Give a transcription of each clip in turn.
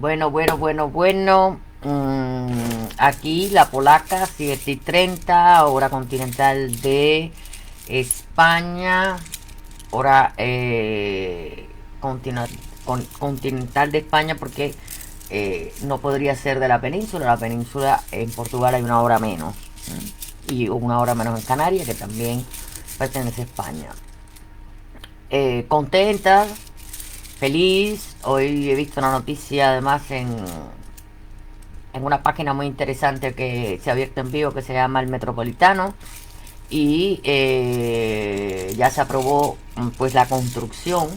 Bueno. Aquí la polaca, 7:30, hora continental de España, hora continental de España, porque no podría ser de la península. La península en Portugal hay una hora menos, y una hora menos en Canarias, que también pertenece a España. Contenta, feliz. Hoy he visto una noticia además en una página muy interesante que se ha abierto en vivo, que se llama El Metropolitano, y ya se aprobó pues la construcción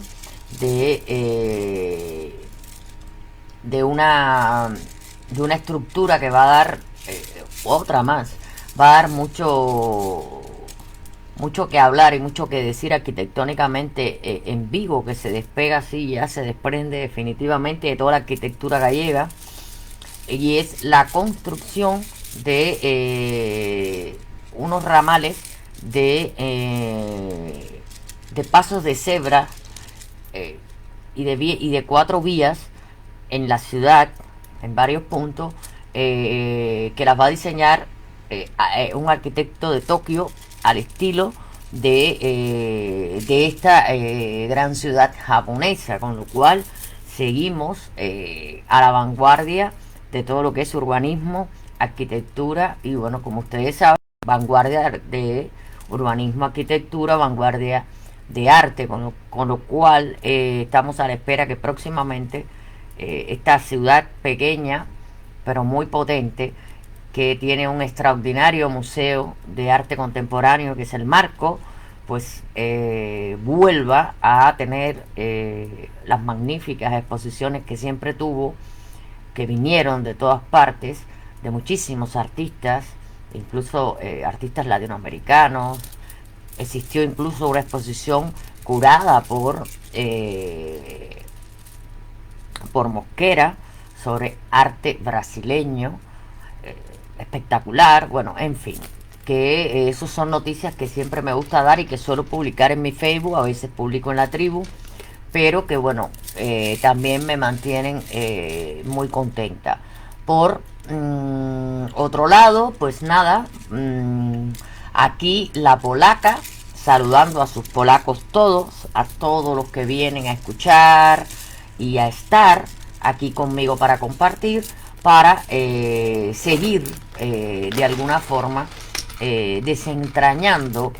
de de una de una estructura que va a dar otra más, va a dar mucho que hablar y mucho que decir arquitectónicamente en Vigo, que se despega así, ya se desprende definitivamente de toda la arquitectura gallega, y es la construcción de unos ramales de pasos de cebra, eh, y de 4 vías en la ciudad, en varios puntos, que las va a diseñar un arquitecto de Tokio al estilo de esta gran ciudad japonesa, con lo cual seguimos a la vanguardia de todo lo que es urbanismo, arquitectura y, bueno, como ustedes saben, vanguardia de urbanismo, arquitectura, vanguardia de arte, con lo cual estamos a la espera que próximamente esta ciudad pequeña pero muy potente, que tiene un extraordinario museo de arte contemporáneo que es el Marco, pues vuelva a tener las magníficas exposiciones que siempre tuvo, que vinieron de todas partes, de muchísimos artistas, incluso artistas latinoamericanos. Existió incluso una exposición curada por Mosquera sobre arte brasileño, eh, espectacular. Bueno, en fin, que esos son noticias que siempre me gusta dar y que suelo publicar en mi Facebook, a veces publico en la tribu, pero que, bueno, también me mantienen muy contenta. Por otro lado, pues nada, aquí la polaca, saludando a sus polacos todos, a todos los que vienen a escuchar y a estar aquí conmigo para compartir, para seguir de alguna forma desentrañando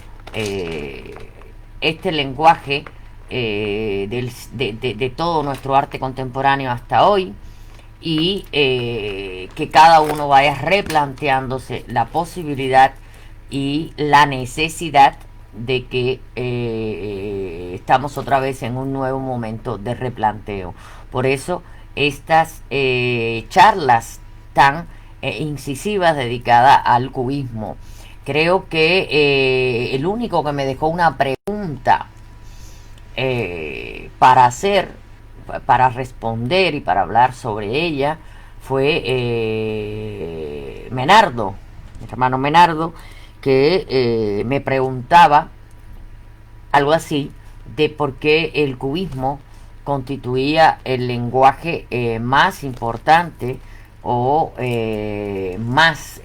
este lenguaje de todo nuestro arte contemporáneo hasta hoy, y que cada uno vaya replanteándose la posibilidad y la necesidad de que estamos otra vez en un nuevo momento de replanteo. Por eso estas charlas tan incisivas dedicadas al cubismo. Creo que el único que me dejó una pregunta para hacer, para responder y para hablar sobre ella, fue Menardo, mi hermano Menardo, que me preguntaba algo así de por qué el cubismo constituía el lenguaje más importante o más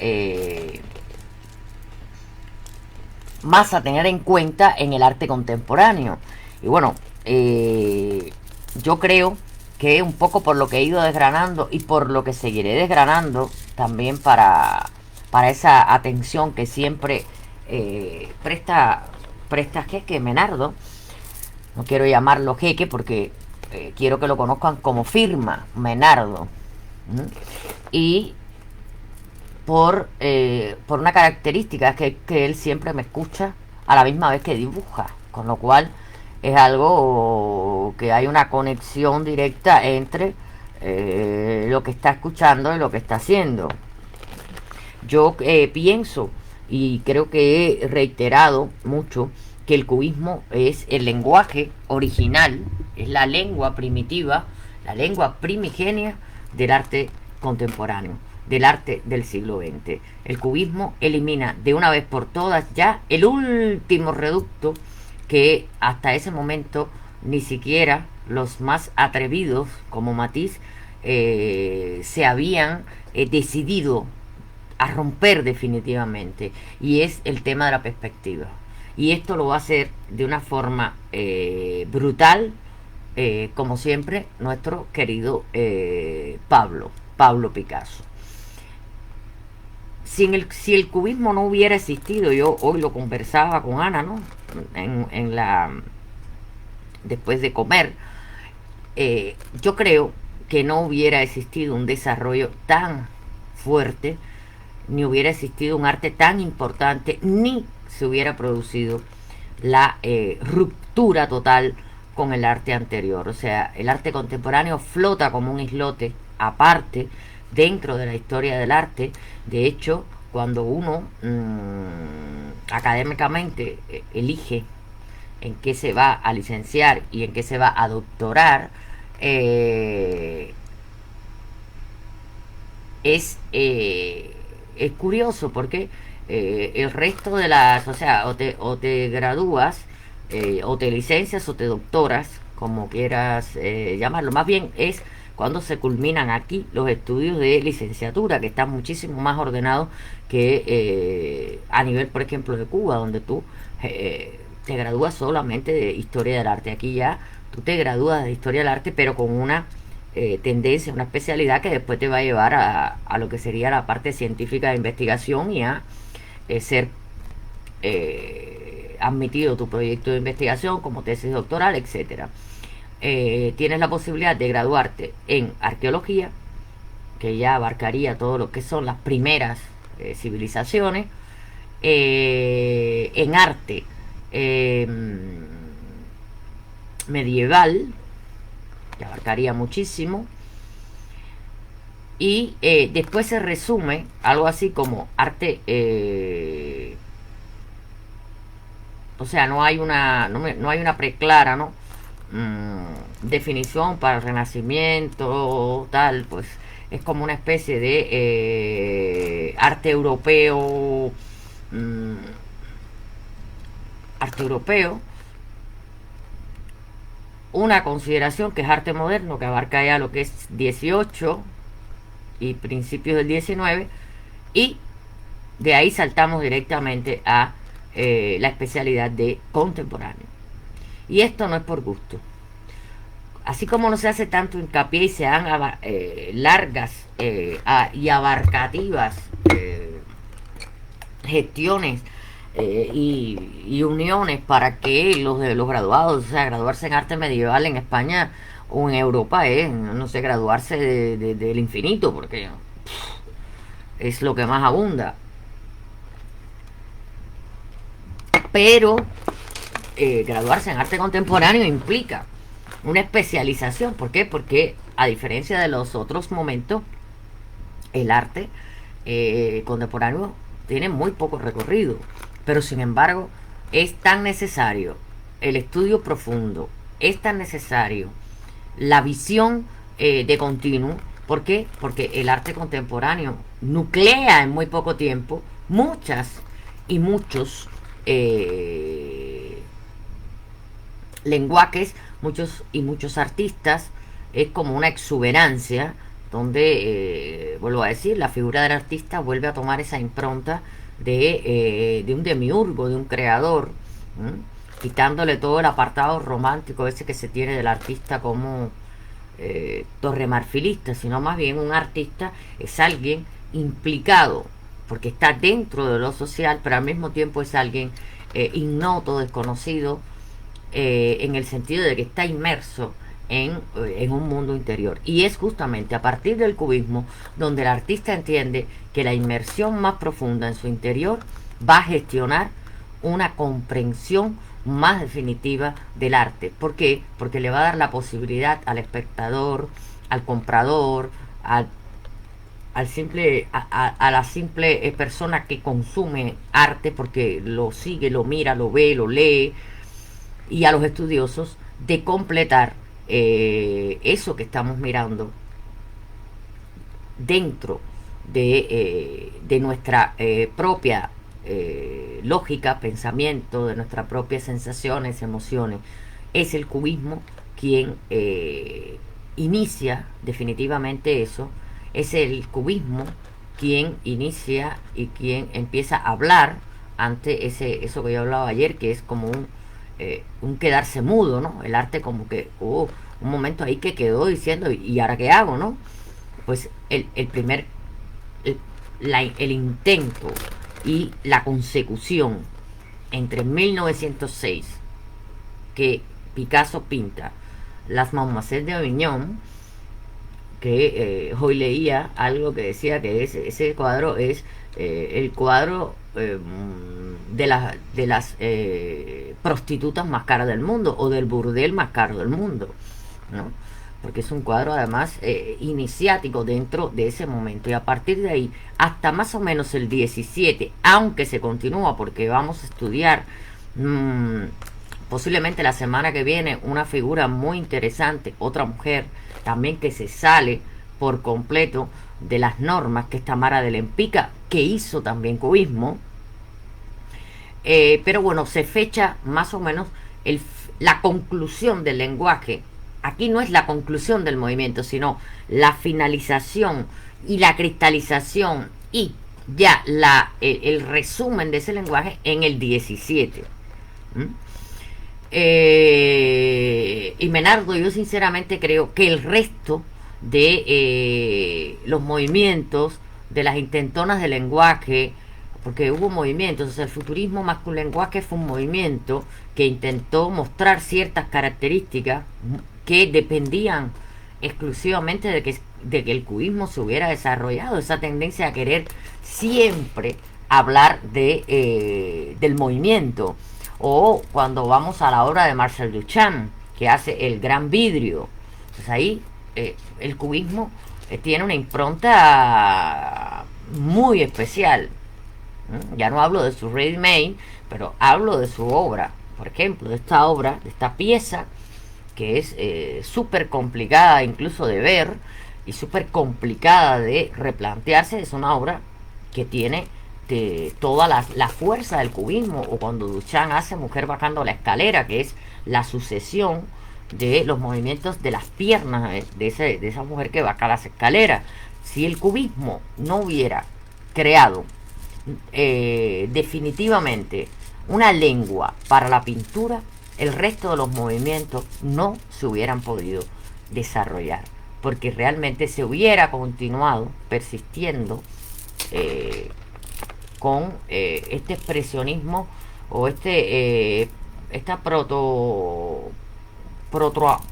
a tener en cuenta en el arte contemporáneo. Y bueno, yo creo que un poco por lo que he ido desgranando y por lo que seguiré desgranando también, para esa atención que siempre presta Jeque Menardo. No quiero llamarlo Jeque porque quiero que lo conozcan como firma Menardo. ¿Mm? Y por una característica que él siempre me escucha a la misma vez que dibuja, con lo cual es algo que hay una conexión directa entre lo que está escuchando y lo que está haciendo. Yo pienso y creo que he reiterado mucho que el cubismo es el lenguaje original, es la lengua primitiva, la lengua primigenia del arte contemporáneo, del arte del siglo XX. El cubismo elimina de una vez por todas ya el último reducto que hasta ese momento ni siquiera los más atrevidos como Matisse se habían decidido a romper definitivamente, y es el tema de la perspectiva. Y esto lo va a hacer de una forma brutal, como siempre, nuestro querido Pablo Picasso. Si el cubismo no hubiera existido, yo hoy lo conversaba con Ana, ¿no? En la después de comer, yo creo que no hubiera existido un desarrollo tan fuerte, ni hubiera existido un arte tan importante, ni se hubiera producido la ruptura total con el arte anterior. O sea, el arte contemporáneo flota como un islote aparte dentro de la historia del arte. De hecho, cuando uno académicamente elige en qué se va a licenciar y en qué se va a doctorar, es curioso porque el resto de las, o sea, o te gradúas, o te licencias o te doctoras, como quieras llamarlo. Más bien es cuando se culminan aquí los estudios de licenciatura, que están muchísimo más ordenados que a nivel, por ejemplo, de Cuba, donde tú te gradúas solamente de historia del arte. Aquí ya tú te gradúas de historia del arte, pero con una tendencia, una especialidad que después te va a llevar a lo que sería la parte científica de investigación y a ser admitido tu proyecto de investigación como tesis doctoral, etcétera. Tienes la posibilidad de graduarte en arqueología, que ya abarcaría todo lo que son las primeras civilizaciones, en arte medieval, que abarcaría muchísimo, y después se resume algo así como arte, o sea, no hay una preclara, ¿no? Definición para el Renacimiento, tal, pues es como una especie de arte europeo, mm, arte europeo, una consideración que es arte moderno, que abarca ya lo que es 18 y principios del 19, y de ahí saltamos directamente a la especialidad de contemporáneo. Y esto no es por gusto. Así como no se hace tanto hincapié y se dan largas y abarcativas gestiones y uniones para que los graduados, o sea, graduarse en arte medieval en España o en Europa es, no sé, graduarse del infinito, porque es lo que más abunda. Pero graduarse en arte contemporáneo implica una especialización. ¿Por qué? Porque a diferencia de los otros momentos, el arte contemporáneo tiene muy poco recorrido, pero sin embargo es tan necesario el estudio profundo, es tan necesario la visión de continuo. ¿Por qué? Porque el arte contemporáneo nuclea en muy poco tiempo muchas y muchos lenguajes, muchos y muchos artistas. Es como una exuberancia donde, vuelvo a decir, la figura del artista vuelve a tomar esa impronta de un demiurgo, de un creador, quitándole todo el apartado romántico ese que se tiene del artista como torremarfilista, sino más bien un artista es alguien implicado, porque está dentro de lo social, pero al mismo tiempo es alguien ignoto, desconocido, en el sentido de que está inmerso en un mundo interior. Y es justamente a partir del cubismo donde el artista entiende que la inmersión más profunda en su interior va a gestionar una comprensión más definitiva del arte. ¿Por qué? Porque le va a dar la posibilidad al espectador, al comprador, al simple, a la simple persona que consume arte, porque lo sigue, lo mira, lo ve, lo lee, y a los estudiosos, de completar eso que estamos mirando dentro de nuestra propia lógica, pensamiento, de nuestras propias sensaciones, emociones. Es el cubismo quien inicia definitivamente eso. Es el cubismo quien inicia y quien empieza a hablar ante eso que yo hablaba ayer, que es como un quedarse mudo, ¿no? El arte como que hubo un momento ahí que quedó diciendo, ¿y ahora qué hago, no? Pues el primer, el, el intento y la consecución entre 1906, que Picasso pinta Las Mademoiselles de Avignon, que hoy leía algo que decía que ese cuadro es el cuadro de las prostitutas más caras del mundo, o del burdel más caro del mundo, ¿no? Porque es un cuadro además iniciático dentro de ese momento, y a partir de ahí hasta más o menos el 17, aunque se continúa, porque vamos a estudiar posiblemente la semana que viene una figura muy interesante, otra mujer también que se sale por completo de las normas, que es Tamara de Lempicka, que hizo también cubismo. Pero bueno, se fecha más o menos la conclusión del lenguaje. Aquí no es la conclusión del movimiento, sino la finalización y la cristalización y ya el resumen de ese lenguaje en el 17. Y Menardo, yo sinceramente creo que el resto de los movimientos, de las intentonas de lenguaje, porque hubo movimientos, o sea, el futurismo más que un lenguaje fue un movimiento que intentó mostrar ciertas características que dependían exclusivamente de que el cubismo se hubiera desarrollado, esa tendencia a querer siempre hablar del movimiento. O cuando vamos a la obra de Marcel Duchamp, que hace El Gran Vidrio, pues ahí el cubismo tiene una impronta muy especial. Ya no hablo de su ready-made, pero hablo de su obra. Por ejemplo, de esta obra, de esta pieza, que es súper complicada incluso de ver y súper complicada de replantearse. Es una obra que tiene toda la fuerza del cubismo, o cuando Duchamp hace Mujer bajando la escalera, que es la sucesión de los movimientos de las piernas de esa mujer que baja las escaleras. Si el cubismo no hubiera creado definitivamente una lengua para la pintura, el resto de los movimientos no se hubieran podido desarrollar, porque realmente se hubiera continuado persistiendo con este expresionismo, o esta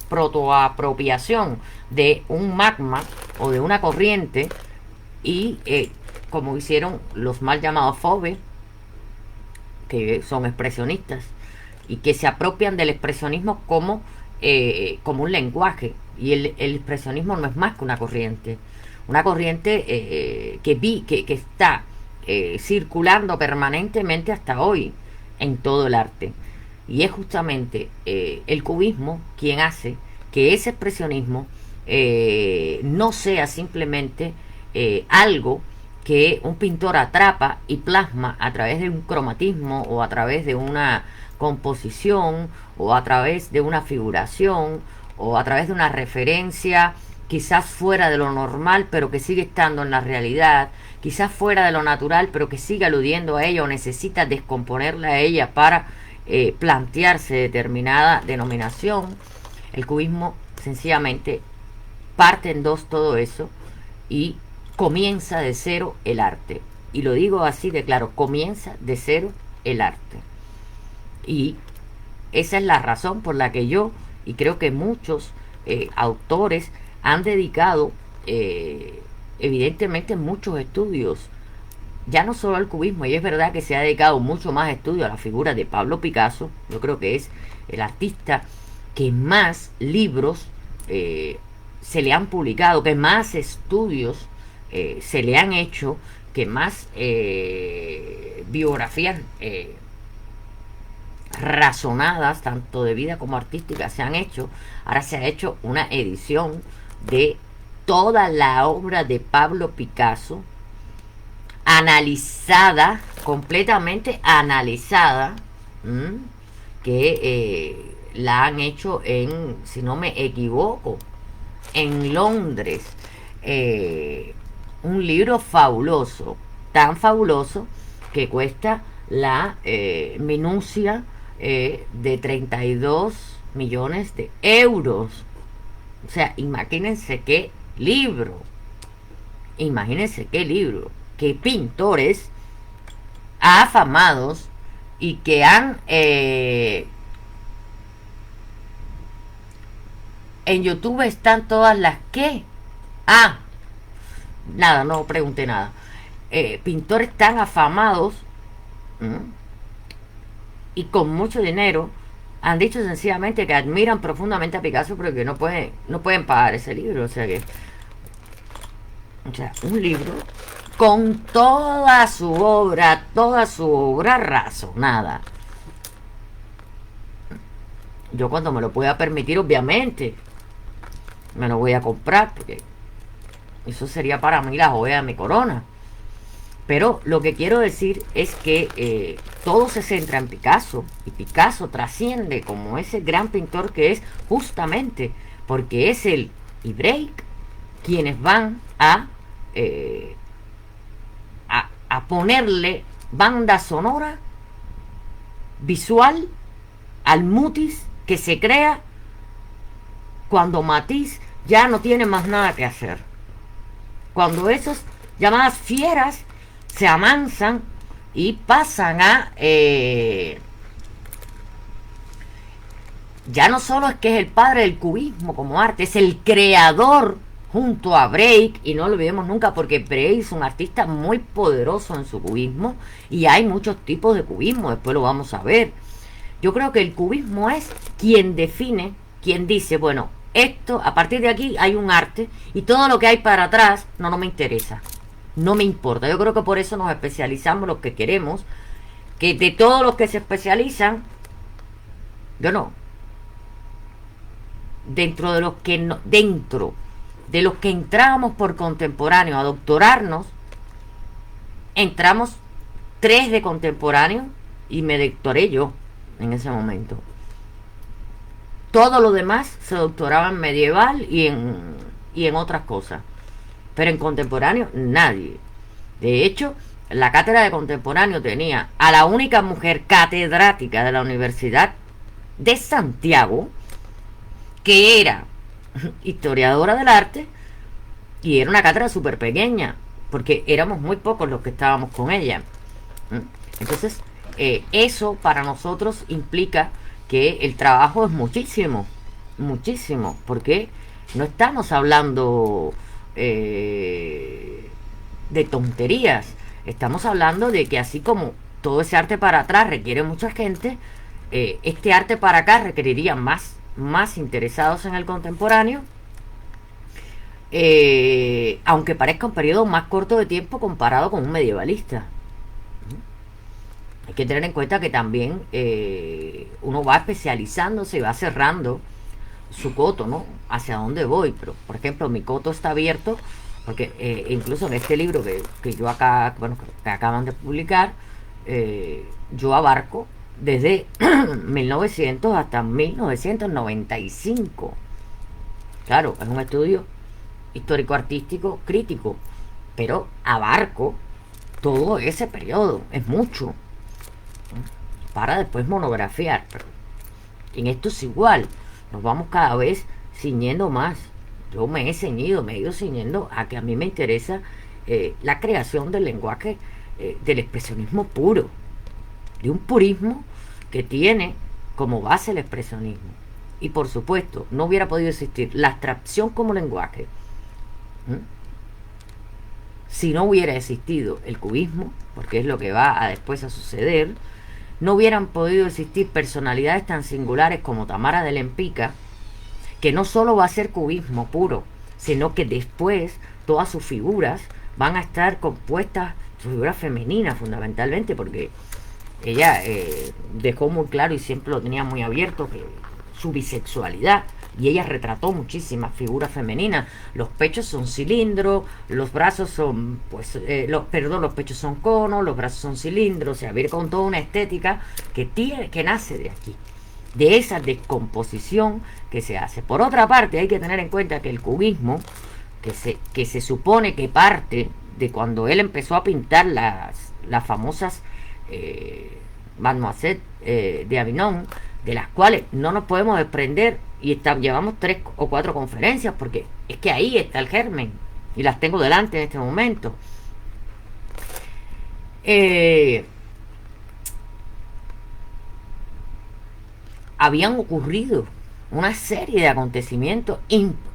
protoapropiación de un magma o de una corriente, y como hicieron los mal llamados Fauves, que son expresionistas y que se apropian del expresionismo como un lenguaje. Y el expresionismo no es más que una corriente que está circulando permanentemente hasta hoy en todo el arte. Y es justamente el cubismo quien hace que ese expresionismo no sea simplemente algo que un pintor atrapa y plasma a través de un cromatismo, o a través de una composición, o a través de una figuración, o a través de una referencia quizás fuera de lo normal, pero que sigue estando en la realidad, quizás fuera de lo natural, pero que sigue aludiendo a ella, o necesita descomponerla a ella para plantearse determinada denominación. El cubismo sencillamente parte en dos todo eso y comienza de cero el arte. Y lo digo así de claro, comienza de cero el arte. Y esa es la razón por la que yo, y creo que muchos autores han dedicado evidentemente muchos estudios, ya no solo al cubismo. Y es verdad que se ha dedicado mucho más estudio a la figura de Pablo Picasso. Yo creo que es el artista que más libros se le han publicado, que más estudios se le han hecho, que más biografías razonadas, tanto de vida como artística, se han hecho. Ahora se ha hecho una edición de toda la obra de Pablo Picasso, analizada, completamente analizada, que la han hecho en, si no me equivoco, en Londres. Un libro fabuloso, tan fabuloso que cuesta la minucia de 32 millones de euros. O sea, imagínense qué libro, qué pintores afamados y que han en YouTube están todas las que nada, no pregunté nada. Pintores tan afamados y con mucho dinero han dicho sencillamente que admiran profundamente a Picasso, pero que no pueden pagar ese libro. O sea, un libro con toda su obra razonada. Yo, cuando me lo pueda permitir, obviamente me lo voy a comprar, porque eso sería para mí la joya de mi corona. Pero lo que quiero decir es que todo se centra en Picasso, y Picasso trasciende como ese gran pintor que es, justamente porque es él y Break quienes van a ponerle banda sonora visual al mutis que se crea cuando Matisse ya no tiene más nada que hacer, cuando esos llamadas fieras se amansan y pasan a ya no solo es que es el padre del cubismo como arte, es el creador junto a Break, y no lo olvidemos nunca, porque Break es un artista muy poderoso en su cubismo, y hay muchos tipos de cubismo, después lo vamos a ver. Yo creo que el cubismo es quien define, quien dice, bueno, esto, a partir de aquí hay un arte, y todo lo que hay para atrás no me interesa, no me importa. Yo creo que por eso nos especializamos los que queremos, que de todos los que se especializan, yo no, dentro de los que no, dentro de los que entramos por contemporáneo a doctorarnos, entramos 3 de contemporáneo y me doctoré yo en ese momento. Todo lo demás se doctoraba en medieval y en otras cosas, pero en contemporáneo nadie. De hecho, la cátedra de contemporáneo tenía a la única mujer catedrática de la Universidad de Santiago, que era historiadora del arte, y era una cátedra súper pequeña, porque éramos muy pocos los que estábamos con ella. Entonces, eso para nosotros implica que el trabajo es muchísimo, porque no estamos hablando de tonterías, estamos hablando de que, así como todo ese arte para atrás requiere mucha gente, este arte para acá requeriría más interesados en el contemporáneo, aunque parezca un periodo más corto de tiempo comparado con un medievalista. Hay que tener en cuenta que también uno va especializándose y va cerrando su coto, ¿no? Hacia dónde voy. Pero, por ejemplo, mi coto está abierto porque incluso en este libro que yo acá, bueno, que acaban de publicar, yo abarco desde 1900 hasta 1995. Claro, es un estudio histórico-artístico crítico, pero abarco todo ese periodo, es mucho, para después monografiar. Pero en esto es igual, nos vamos cada vez ciñendo más. Yo me he ido ciñendo a que a mí me interesa la creación del lenguaje, del expresionismo puro, de un purismo que tiene como base el expresionismo. Y por supuesto, no hubiera podido existir la abstracción como lenguaje si no hubiera existido el cubismo, porque es lo que va a después a suceder. No hubieran podido existir personalidades tan singulares como Tamara de Lempicka, que no solo va a ser cubismo puro, sino que después todas sus figuras van a estar compuestas, sus figuras femeninas fundamentalmente, porque ella dejó muy claro, y siempre lo tenía muy abierto, que su bisexualidad, y ella retrató muchísimas figuras femeninas. Los pechos son cilindros, los brazos son, pues, los pechos son conos, los brazos son cilindros. O sea, viene con toda una estética que nace de aquí. de esa descomposición que se hace. Por otra parte, hay que tener en cuenta que el cubismo, que se supone que parte de cuando él empezó a pintar las famosas Mademoiselle de Avignon, de las cuales no nos podemos desprender, y llevamos 3 o 4 conferencias, porque es que ahí está el germen, y las tengo delante en este momento. Habían ocurrido una serie de acontecimientos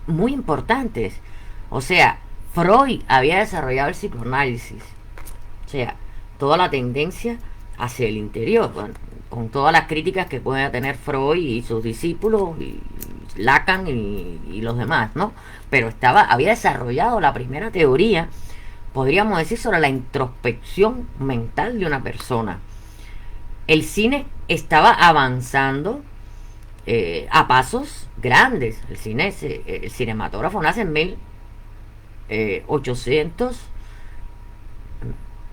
muy importantes. O sea, Freud había desarrollado el psicoanálisis. O sea, toda la tendencia hacia el interior. Bueno, con todas las críticas que pueden tener Freud y sus discípulos, y Lacan y los demás, ¿no? Pero había desarrollado la primera teoría, podríamos decir, sobre la introspección mental de una persona. El cine estaba avanzando a pasos grandes. El cinematógrafo nace en 1800,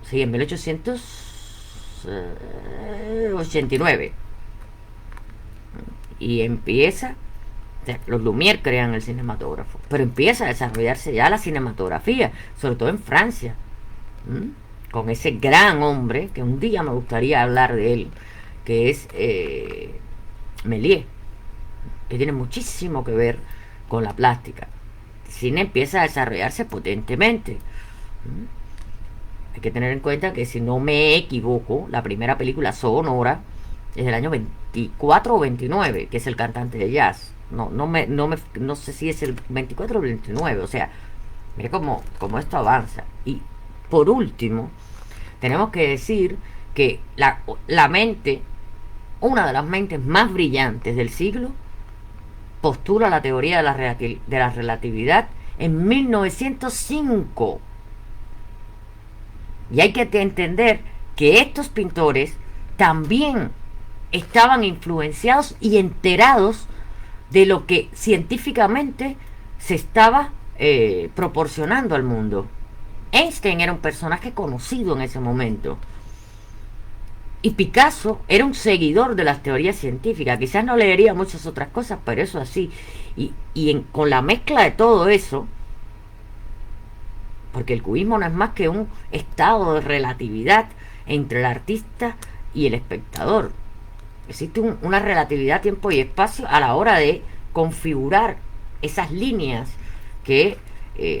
sí, en 1889, y empieza, o sea, los Lumière crean el cinematógrafo, pero empieza a desarrollarse ya la cinematografía, sobre todo en Francia, con ese gran hombre que un día me gustaría hablar de él, que es Méliès, que tiene muchísimo que ver con la plástica. El cine empieza a desarrollarse potentemente. Hay que tener en cuenta que, si no me equivoco, la primera película sonora es del año 24 o 29, que es El cantante de jazz. No sé si es el 24 o el 29. O sea, mire cómo esto avanza. Y por último, tenemos que decir que la mente, una de las mentes más brillantes del siglo, postula la teoría de la relatividad en 1905. Y hay que entender que estos pintores también estaban influenciados y enterados de lo que científicamente se estaba proporcionando al mundo. Einstein era un personaje conocido en ese momento. Y Picasso era un seguidor de las teorías científicas. Quizás no leería muchas otras cosas, pero eso así. Con la mezcla de todo eso, porque el cubismo no es más que un estado de relatividad entre el artista y el espectador. Existe una relatividad tiempo y espacio a la hora de configurar esas líneas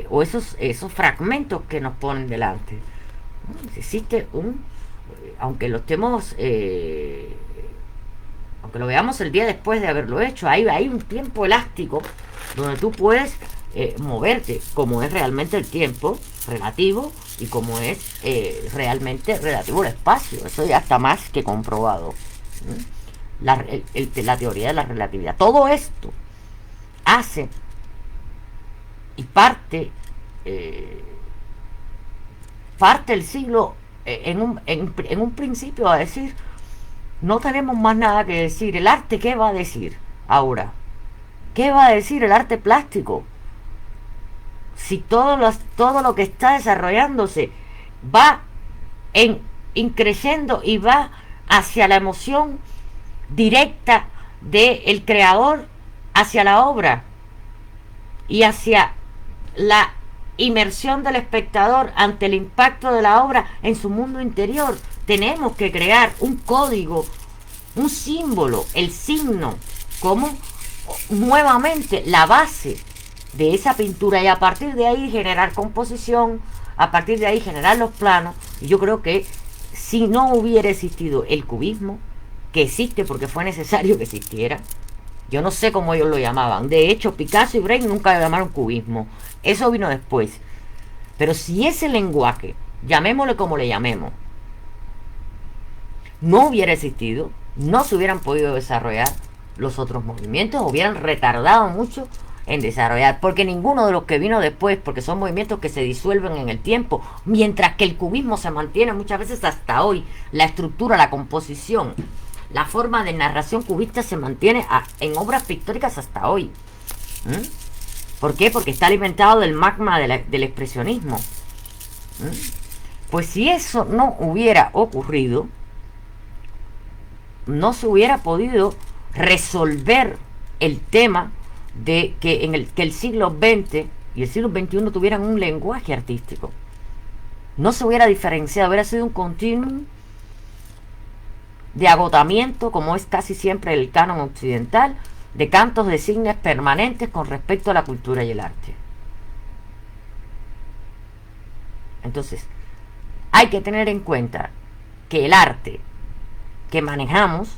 o esos fragmentos que nos ponen delante. Existe aunque lo estemos aunque lo veamos el día después de haberlo hecho, hay un tiempo elástico donde tú puedes moverte, como es realmente el tiempo relativo y como es realmente relativo al espacio. Eso ya está más que comprobado. La teoría de la relatividad, todo esto hace y parte el siglo en un principio a decir: no tenemos más nada que decir. ¿El arte qué va a decir ahora? ¿Qué va a decir el arte plástico? Si todo lo que está desarrollándose va increciendo y va hacia la emoción directa del creador, hacia la obra y hacia la inmersión del espectador ante el impacto de la obra en su mundo interior. Tenemos que crear un código, un símbolo, el signo, como nuevamente la base de esa pintura, y a partir de ahí generar composición, a partir de ahí generar los planos. Y yo creo que si no hubiera existido el cubismo, que existe porque fue necesario que existiera, yo no sé cómo ellos lo llamaban. De hecho, Picasso y Brecht nunca lo llamaron cubismo. Eso vino después. Pero si ese lenguaje, llamémosle como le llamemos, no hubiera existido, no se hubieran podido desarrollar los otros movimientos, hubieran retardado mucho en desarrollar, porque ninguno de los que vino después, porque son movimientos que se disuelven en el tiempo, mientras que el cubismo se mantiene muchas veces hasta hoy. La estructura, la composición, la forma de narración cubista se mantiene en obras pictóricas hasta hoy. ¿Por qué? Porque está alimentado del magma del expresionismo. Pues si eso no hubiera ocurrido, no se hubiera podido resolver el tema de que que el siglo XX y el siglo XXI tuvieran un lenguaje artístico. No se hubiera diferenciado, hubiera sido un continuum de agotamiento, como es casi siempre el canon occidental, de cantos de cisnes permanentes con respecto a la cultura y el arte. Entonces, hay que tener en cuenta que el arte que manejamos,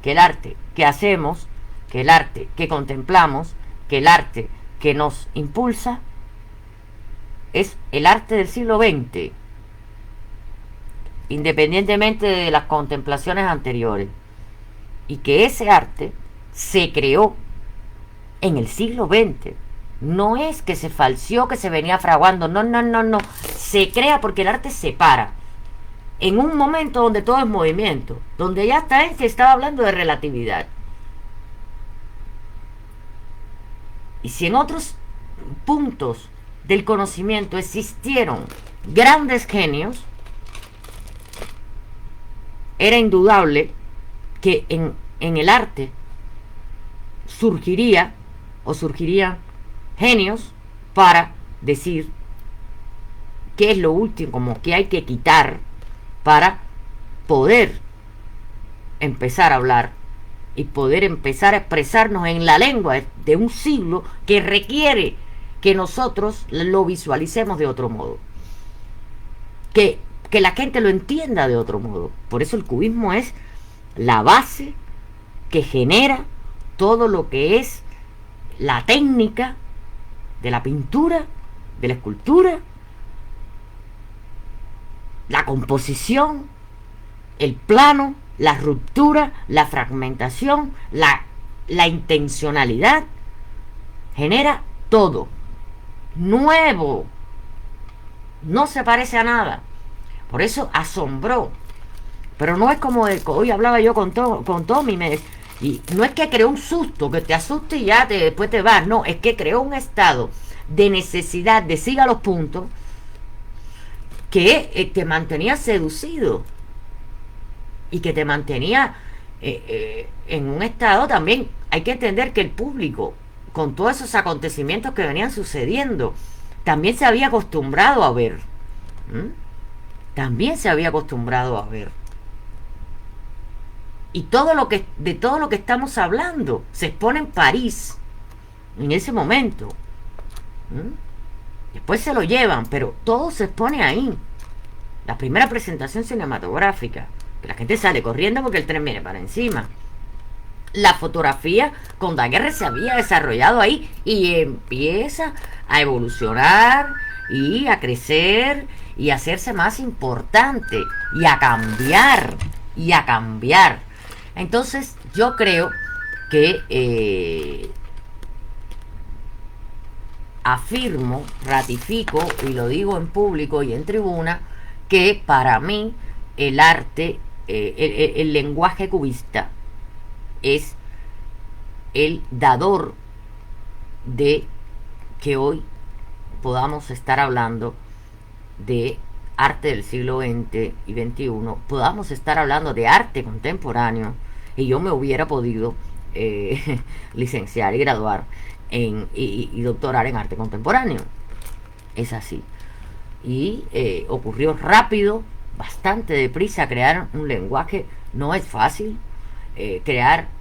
que el arte que hacemos, que el arte que contemplamos, que el arte que nos impulsa, es el arte del siglo XX, independientemente de las contemplaciones anteriores, y que ese arte se creó en el siglo XX. No es que se falseó, que se venía fraguando, no. Se crea porque el arte se para en un momento donde todo es movimiento, donde ya hasta se estaba hablando de relatividad. Y si en otros puntos del conocimiento existieron grandes genios, era indudable que en el arte surgirían genios para decir qué es lo último, como que hay que quitar para poder empezar a hablar y poder empezar a expresarnos en la lengua de un siglo que requiere que nosotros lo visualicemos de otro modo, que la gente lo entienda de otro modo. Por eso el cubismo es la base que genera todo lo que es la técnica de la pintura, de la escultura, la composición, el plano, la ruptura, la fragmentación, la intencionalidad. Genera todo nuevo, no se parece a nada. Por eso asombró. Pero no es como hoy hablaba yo con Tommy, y no es que creó un susto, que te asuste y ya después te vas. No, es que creó un estado de necesidad de siga los puntos que te mantenía seducido y que te mantenía en un estado también. Hay que entender que el público, con todos esos acontecimientos que venían sucediendo, también se había acostumbrado a ver. También se había acostumbrado a ver. Y de todo lo que estamos hablando se expone en París en ese momento. Después se lo llevan, pero todo se expone ahí. La primera presentación cinematográfica, que la gente sale corriendo porque el tren viene para encima. La fotografía con Daguerre se había desarrollado ahí y empieza a evolucionar y a crecer y a hacerse más importante y a cambiar y a cambiar. Entonces yo creo que afirmo, ratifico y lo digo en público y en tribuna, que para mí el arte, el lenguaje cubista es el dador de que hoy podamos estar hablando de arte del siglo XX y XXI, podamos estar hablando de arte contemporáneo, y yo me hubiera podido licenciar y graduar y doctorar en arte contemporáneo. Es así. Y ocurrió rápido, bastante deprisa. Crear un lenguaje no es fácil.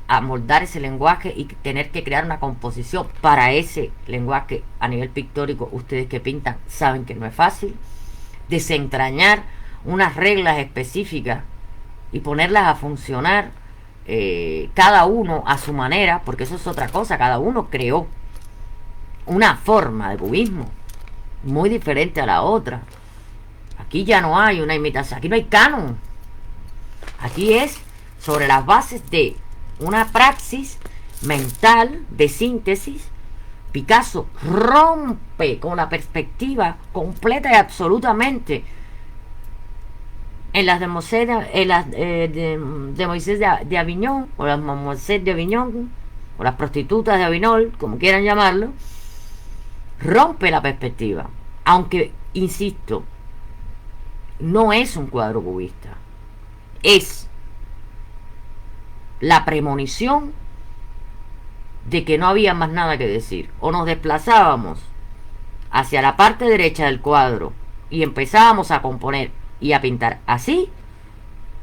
Amoldar ese lenguaje y tener que crear una composición para ese lenguaje a nivel pictórico, ustedes que pintan saben que no es fácil. Desentrañar unas reglas específicas y ponerlas a funcionar, cada uno a su manera, porque eso es otra cosa. Cada uno creó una forma de cubismo muy diferente a la otra. Aquí ya no hay una imitación, aquí no hay canon. Aquí es sobre las bases de una praxis mental de síntesis. Picasso rompe con la perspectiva completa y absolutamente en las de Moisés de Aviñón, o las Moisés de Aviñón, o las prostitutas de Avinol, como quieran llamarlo. Rompe la perspectiva, aunque insisto, no es un cuadro cubista, es la premonición de que no había más nada que decir. O nos desplazábamos hacia la parte derecha del cuadro y empezábamos a componer y a pintar así,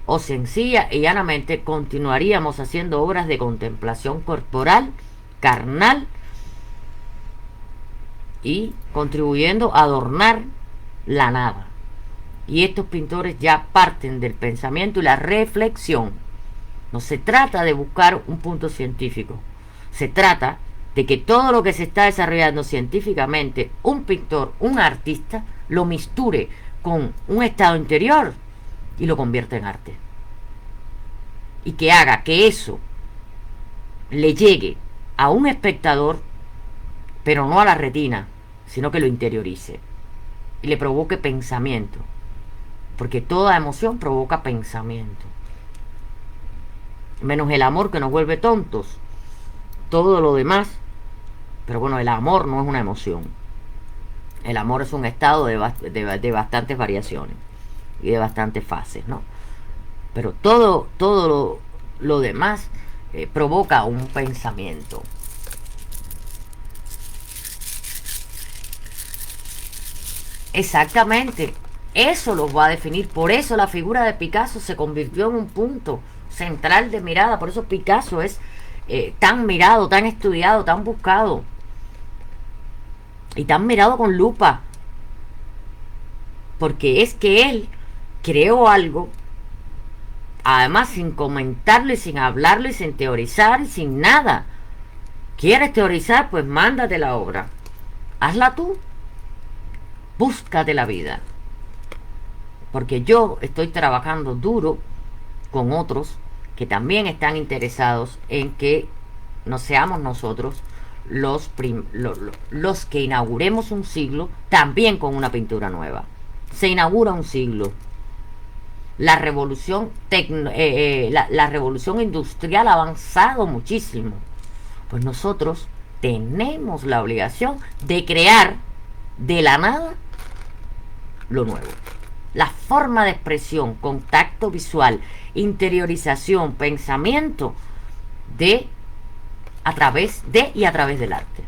o sencilla y llanamente continuaríamos haciendo obras de contemplación corporal, carnal, y contribuyendo a adornar la nada. Y estos pintores ya parten del pensamiento y la reflexión. No se trata de buscar un punto científico, se trata de que todo lo que se está desarrollando científicamente, un pintor, un artista, lo misture con un estado interior y lo convierta en arte. Y que haga que eso le llegue a un espectador, pero no a la retina, sino que lo interiorice y le provoque pensamiento, porque toda emoción provoca pensamiento, menos el amor, que nos vuelve tontos. Todo lo demás, pero bueno, el amor no es una emoción. El amor es un estado de bastantes variaciones y de bastantes fases, ¿no? Pero todo lo demás provoca un pensamiento. Exactamente, eso los va a definir. Por eso la figura de Picasso se convirtió en un punto central de mirada. Por eso Picasso es tan mirado, tan estudiado, tan buscado y tan mirado con lupa, porque es que él creó algo, además sin comentarlo y sin hablarlo y sin teorizar y sin nada. ¿Quieres teorizar? Pues mándate la obra, hazla tú, búscate la vida, porque yo estoy trabajando duro con otros que también están interesados en que no seamos nosotros los que inauguremos un siglo también con una pintura nueva. Se inaugura un siglo. La revolución la revolución industrial ha avanzado muchísimo. Pues nosotros tenemos la obligación de crear de la nada lo nuevo. La forma de expresión, contacto visual, interiorización, pensamiento a través del arte.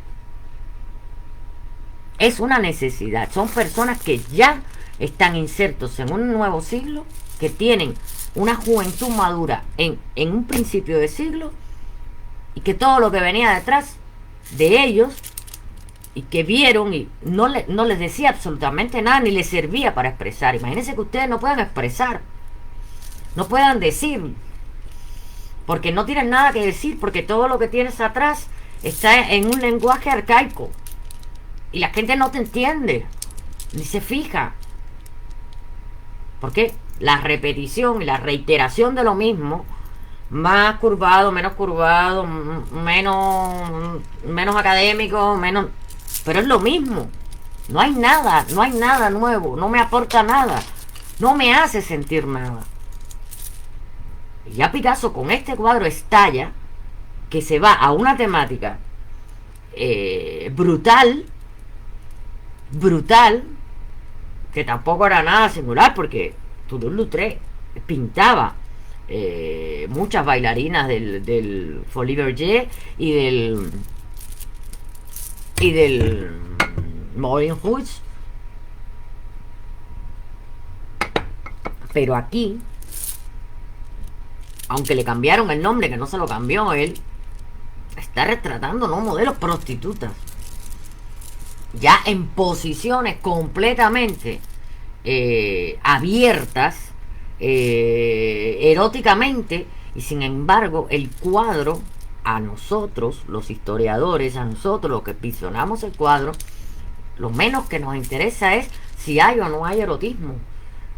Es una necesidad. Son personas que ya están insertos en un nuevo siglo, que tienen una juventud madura en un principio de siglo, y que todo lo que venía detrás de ellos y que vieron y no les decía absolutamente nada, ni les servía para expresar. Imagínense que ustedes no puedan expresar, no puedan decir, porque no tienen nada que decir, porque todo lo que tienes atrás está en un lenguaje arcaico y la gente no te entiende ni se fija, porque la repetición y la reiteración de lo mismo, más curvado, menos curvado, menos académico, menos, pero es lo mismo. No hay nada nuevo, no me aporta nada, no me hace sentir nada. Y ya Picasso con este cuadro estalla, que se va a una temática brutal, que tampoco era nada singular, porque Toulouse-Lautrec pintaba muchas bailarinas del Folies Bergère y del Moulin Rouge, pero aquí, aunque le cambiaron el nombre, que no se lo cambió él, está retratando no modelos, prostitutas, ya en posiciones completamente abiertas, eróticamente, y sin embargo el cuadro, a nosotros los historiadores, a nosotros los que visionamos el cuadro, lo menos que nos interesa es si hay o no hay erotismo,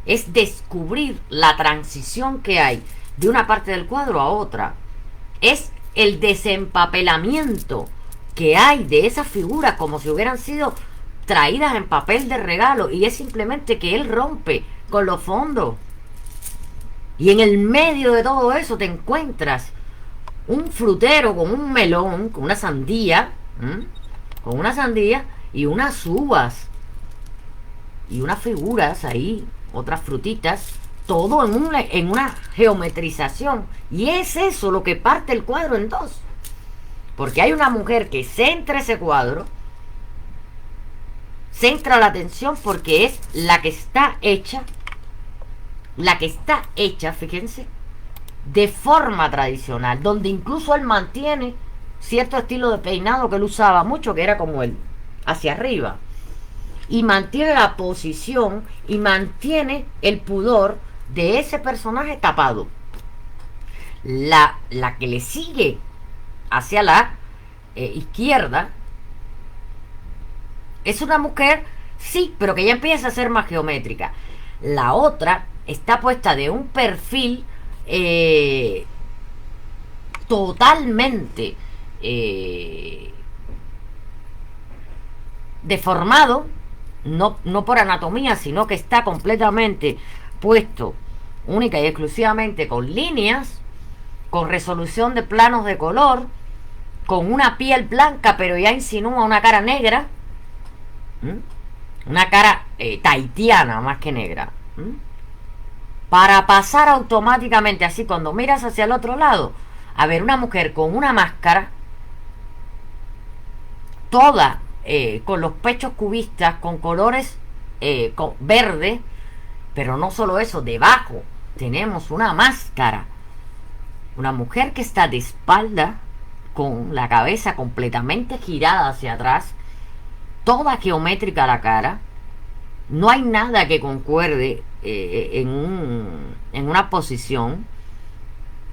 es descubrir la transición que hay de una parte del cuadro a otra, es el desempapelamiento que hay de esas figuras como si hubieran sido traídas en papel de regalo, y es simplemente que él rompe con los fondos, y en el medio de todo eso te encuentras un frutero con un melón, con una sandía, y unas uvas y unas figuras ahí, otras frutitas, todo en una geometrización, y es eso lo que parte el cuadro en dos. Porque hay una mujer que centra ese cuadro, centra la atención porque es la que está hecha, fíjense, de forma tradicional, donde incluso él mantiene cierto estilo de peinado que él usaba mucho, que era como él, hacia arriba. Y mantiene la posición y mantiene el pudor de ese personaje tapado. La que le sigue hacia la izquierda es una mujer, sí, pero que ya empieza a ser más geométrica. La otra está puesta de un perfil totalmente deformado, no por anatomía, sino que está completamente puesto única y exclusivamente con líneas, con resolución de planos de color, con una piel blanca, pero ya insinúa una cara negra, una cara tahitiana más que negra, para pasar automáticamente, así cuando miras hacia el otro lado, a ver una mujer con una máscara, toda con los pechos cubistas, con colores con verde, pero no solo eso, debajo tenemos una máscara, una mujer que está de espalda, con la cabeza completamente girada hacia atrás, toda geométrica la cara, no hay nada que concuerde en una posición,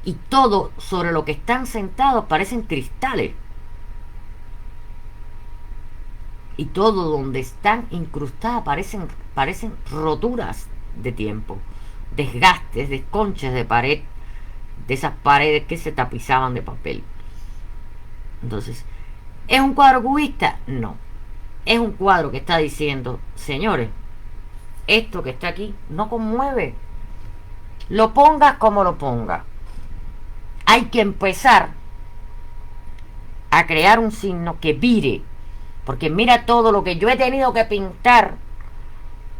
y todo sobre lo que están sentados parecen cristales, y todo donde están incrustadas parecen roturas de tiempo, desgastes, desconches de pared, de esas paredes que se tapizaban de papel. Entonces, ¿es un cuadro cubista? No. Es un cuadro que está diciendo, señores, esto que está aquí no conmueve. Lo pongas como lo pongas. Hay que empezar a crear un signo que vire. Porque mira todo lo que yo he tenido que pintar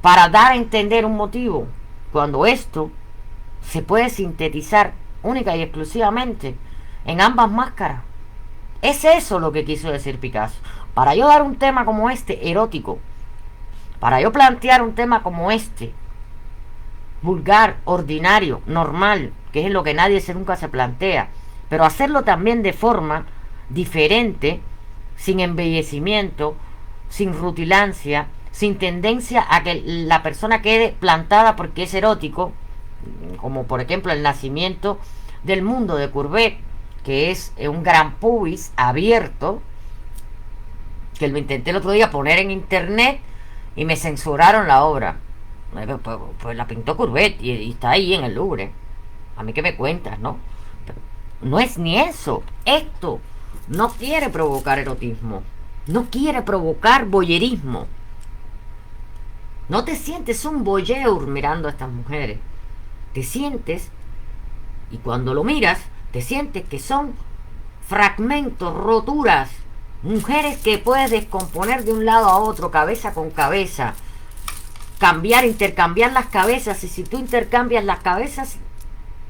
para dar a entender un motivo, cuando esto se puede sintetizar única y exclusivamente en ambas máscaras. Es eso lo que quiso decir Picasso. Para yo dar un tema como este, erótico, para yo plantear un tema como este, vulgar, ordinario, normal, que es lo que nadie nunca se plantea, pero hacerlo también de forma diferente, sin embellecimiento, sin rutilancia, sin tendencia a que la persona quede plantada porque es erótico, como por ejemplo el nacimiento del mundo de Courbet, que es un gran pubis abierto, que lo intenté el otro día poner en internet y me censuraron la obra. Pues la pintó Courbet y está ahí en el Louvre. A mí que me cuentas, ¿no? Pero no es ni eso. Esto no quiere provocar erotismo, no quiere provocar voyerismo. No te sientes un voyeur mirando a estas mujeres. Te sientes, y cuando lo miras, te sientes que son fragmentos, roturas, mujeres que puedes descomponer de un lado a otro, cabeza con cabeza, intercambiar las cabezas, y si tú intercambias las cabezas,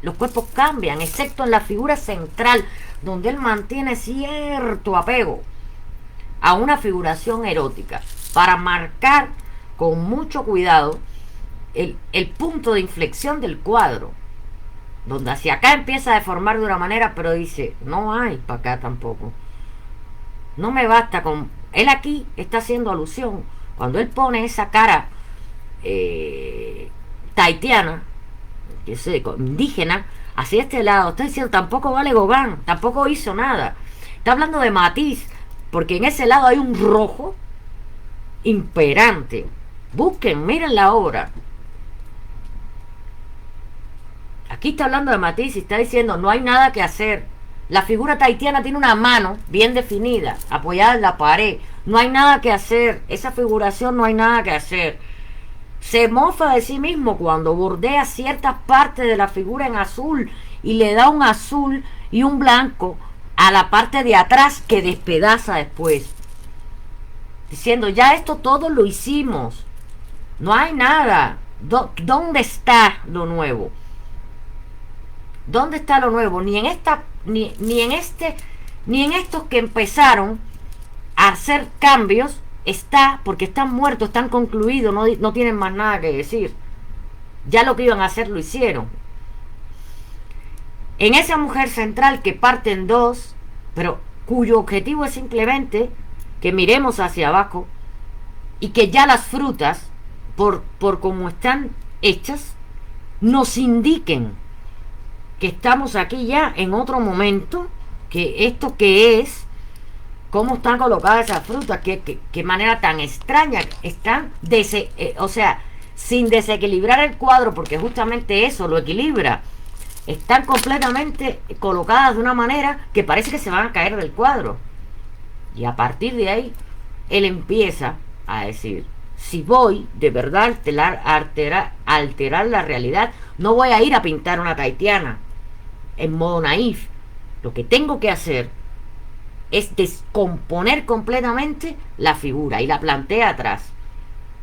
los cuerpos cambian, excepto en la figura central, donde él mantiene cierto apego a una figuración erótica, para marcar con mucho cuidado el punto de inflexión del cuadro, donde hacia acá empieza a deformar de una manera, pero dice, no hay para acá tampoco. No me basta con... Él aquí está haciendo alusión, cuando él pone esa cara tahitiana, que sé, indígena, hacia este lado, está diciendo, tampoco vale Gauguin, tampoco hizo nada. Está hablando de Matisse, porque en ese lado hay un rojo imperante. Busquen, miren la obra. Aquí está hablando de Matisse y está diciendo, no hay nada que hacer. La figura tahitiana tiene una mano bien definida, apoyada en la pared. No hay nada que hacer. Esa figuración no hay nada que hacer. Se mofa de sí mismo cuando bordea ciertas partes de la figura en azul y le da un azul y un blanco a la parte de atrás que despedaza después. Diciendo, ya esto todo lo hicimos. No hay nada. ¿Dónde está lo nuevo? ¿Dónde está lo nuevo? Ni en esta, ni en este ni en estos que empezaron a hacer cambios está, porque están muertos, están concluidos, no tienen más nada que decir. Ya lo que iban a hacer lo hicieron. En esa mujer central que parte en dos, pero cuyo objetivo es simplemente que miremos hacia abajo y que ya las frutas, por como están hechas, nos indiquen que estamos aquí ya en otro momento, que esto que es, cómo están colocadas esas frutas, qué manera tan extraña están, o sea, sin desequilibrar el cuadro, porque justamente eso lo equilibra. Están completamente colocadas de una manera que parece que se van a caer del cuadro. Y a partir de ahí, él empieza a decir, si voy de verdad a alterar la realidad, no voy a ir a pintar una tahitiana en modo naif. Lo que tengo que hacer es descomponer completamente la figura, y la plantea atrás,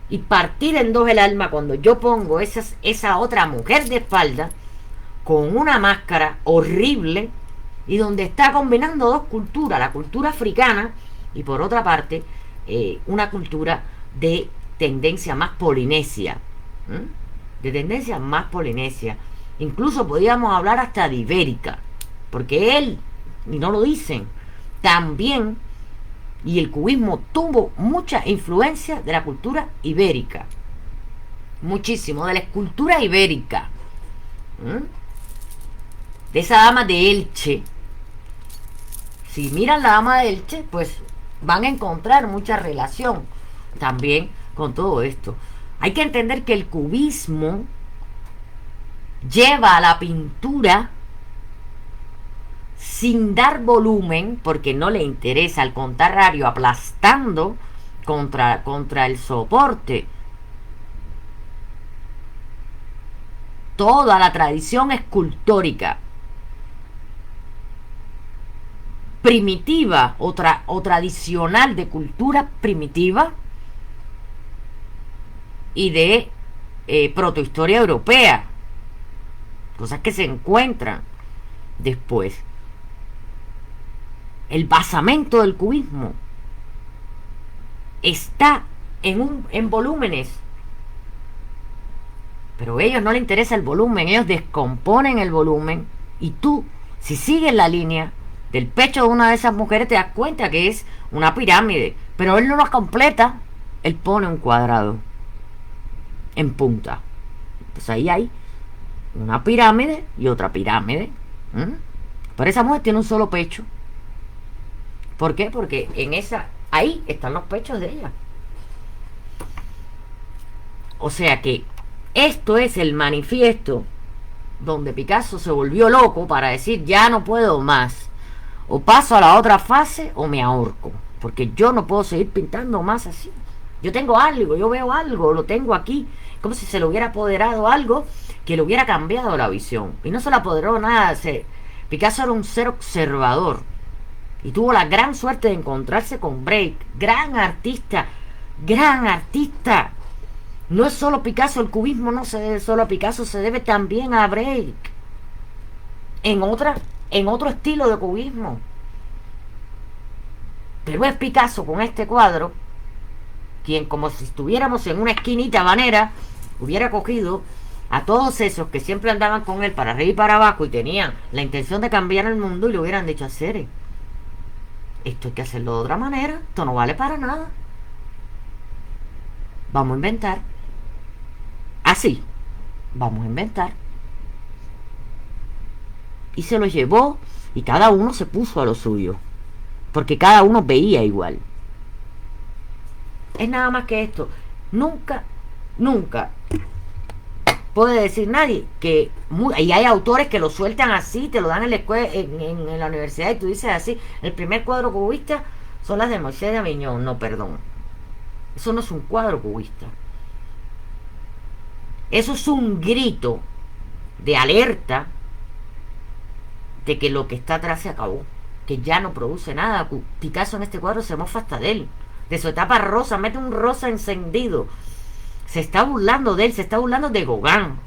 y partir en dos el alma cuando yo pongo esa otra mujer de espalda con una máscara horrible, y donde está combinando dos culturas, la cultura africana y por otra parte una cultura de tendencia más polinesia, incluso podríamos hablar hasta de ibérica, porque él, y no lo dicen, también, y el cubismo tuvo mucha influencia de la cultura ibérica, muchísimo, de la escultura ibérica, de esa dama de Elche. Si miran la dama de Elche, pues van a encontrar mucha relación también con todo esto. Hay que entender que el cubismo lleva a la pintura sin dar volumen, porque no le interesa, al contrario, aplastando contra el soporte. Toda la tradición escultórica primitiva o tradicional, de cultura primitiva y de protohistoria europea, cosas que se encuentran después. El basamento del cubismo está en volúmenes, pero a ellos no les interesa el volumen, ellos descomponen el volumen, y tú, si sigues la línea del pecho de una de esas mujeres, te das cuenta que es una pirámide, pero él no la completa, él pone un cuadrado en punta. Pues ahí hay una pirámide y otra pirámide. Pero esa mujer tiene un solo pecho. ¿Por qué? Porque ahí están los pechos de ella. O sea que esto es el manifiesto donde Picasso se volvió loco para decir, ya no puedo más, o paso a la otra fase o me ahorco, porque yo no puedo seguir pintando más así. Yo tengo algo, yo veo algo, lo tengo aquí, como si se le hubiera apoderado algo que le hubiera cambiado la visión. Y no se le apoderó nada. Picasso era un ser observador y tuvo la gran suerte de encontrarse con Break, gran artista. No es solo Picasso, el cubismo no se debe solo a Picasso, se debe también a Break, en otro estilo de cubismo. Pero es Picasso con este cuadro quien, como si estuviéramos en una esquinita habanera, hubiera cogido a todos esos que siempre andaban con él para arriba y para abajo y tenían la intención de cambiar el mundo, y le hubieran dicho: hacer esto hay que hacerlo de otra manera, esto no vale para nada, vamos a inventar. Así, vamos a inventar. Y se lo llevó, y cada uno se puso a lo suyo, porque cada uno veía igual. Es nada más que esto. Nunca puede decir nadie que... y hay autores que lo sueltan así, te lo dan en la escuela, en la universidad, y tú dices así: el primer cuadro cubista son las de Moisés de Aviñón. No, perdón, eso no es un cuadro cubista. Eso es un grito de alerta de que lo que está atrás se acabó, que ya no produce nada. Picasso en este cuadro se mofa hasta de él, de su etapa rosa, mete un rosa encendido, se está burlando de él, se está burlando de Gauguin.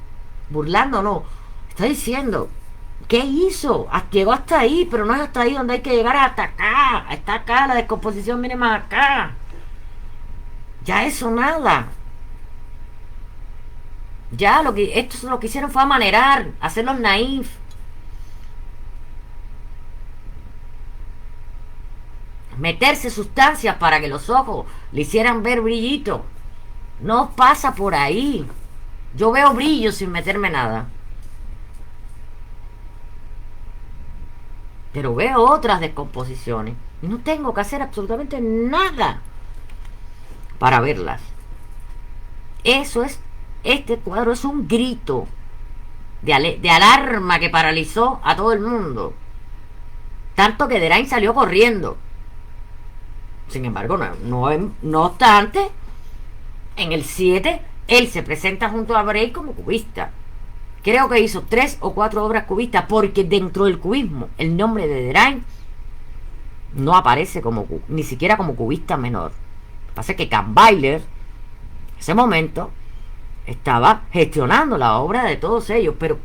Burlando no, está diciendo: ¿Qué hizo? Llegó hasta ahí, pero no es hasta ahí donde hay que llegar, hasta acá. Está acá, la descomposición viene más acá. Ya eso nada. Ya estos lo que hicieron fue amanerar, hacerlos naif. Meterse sustancias para que los ojos le hicieran ver brillito. No pasa por ahí. Yo veo brillo sin meterme nada. Pero veo otras descomposiciones. Y no tengo que hacer absolutamente nada para verlas. Eso es, este cuadro es un grito de alarma que paralizó a todo el mundo. Tanto que Derain salió corriendo. Sin embargo, no obstante, en el 7, él se presenta junto a Break como cubista. Creo que hizo 3 o 4 obras cubistas, porque dentro del cubismo el nombre de Derain no aparece como ni siquiera como cubista menor. Lo que pasa es que Kahnweiler, en ese momento, estaba gestionando la obra de todos ellos, pero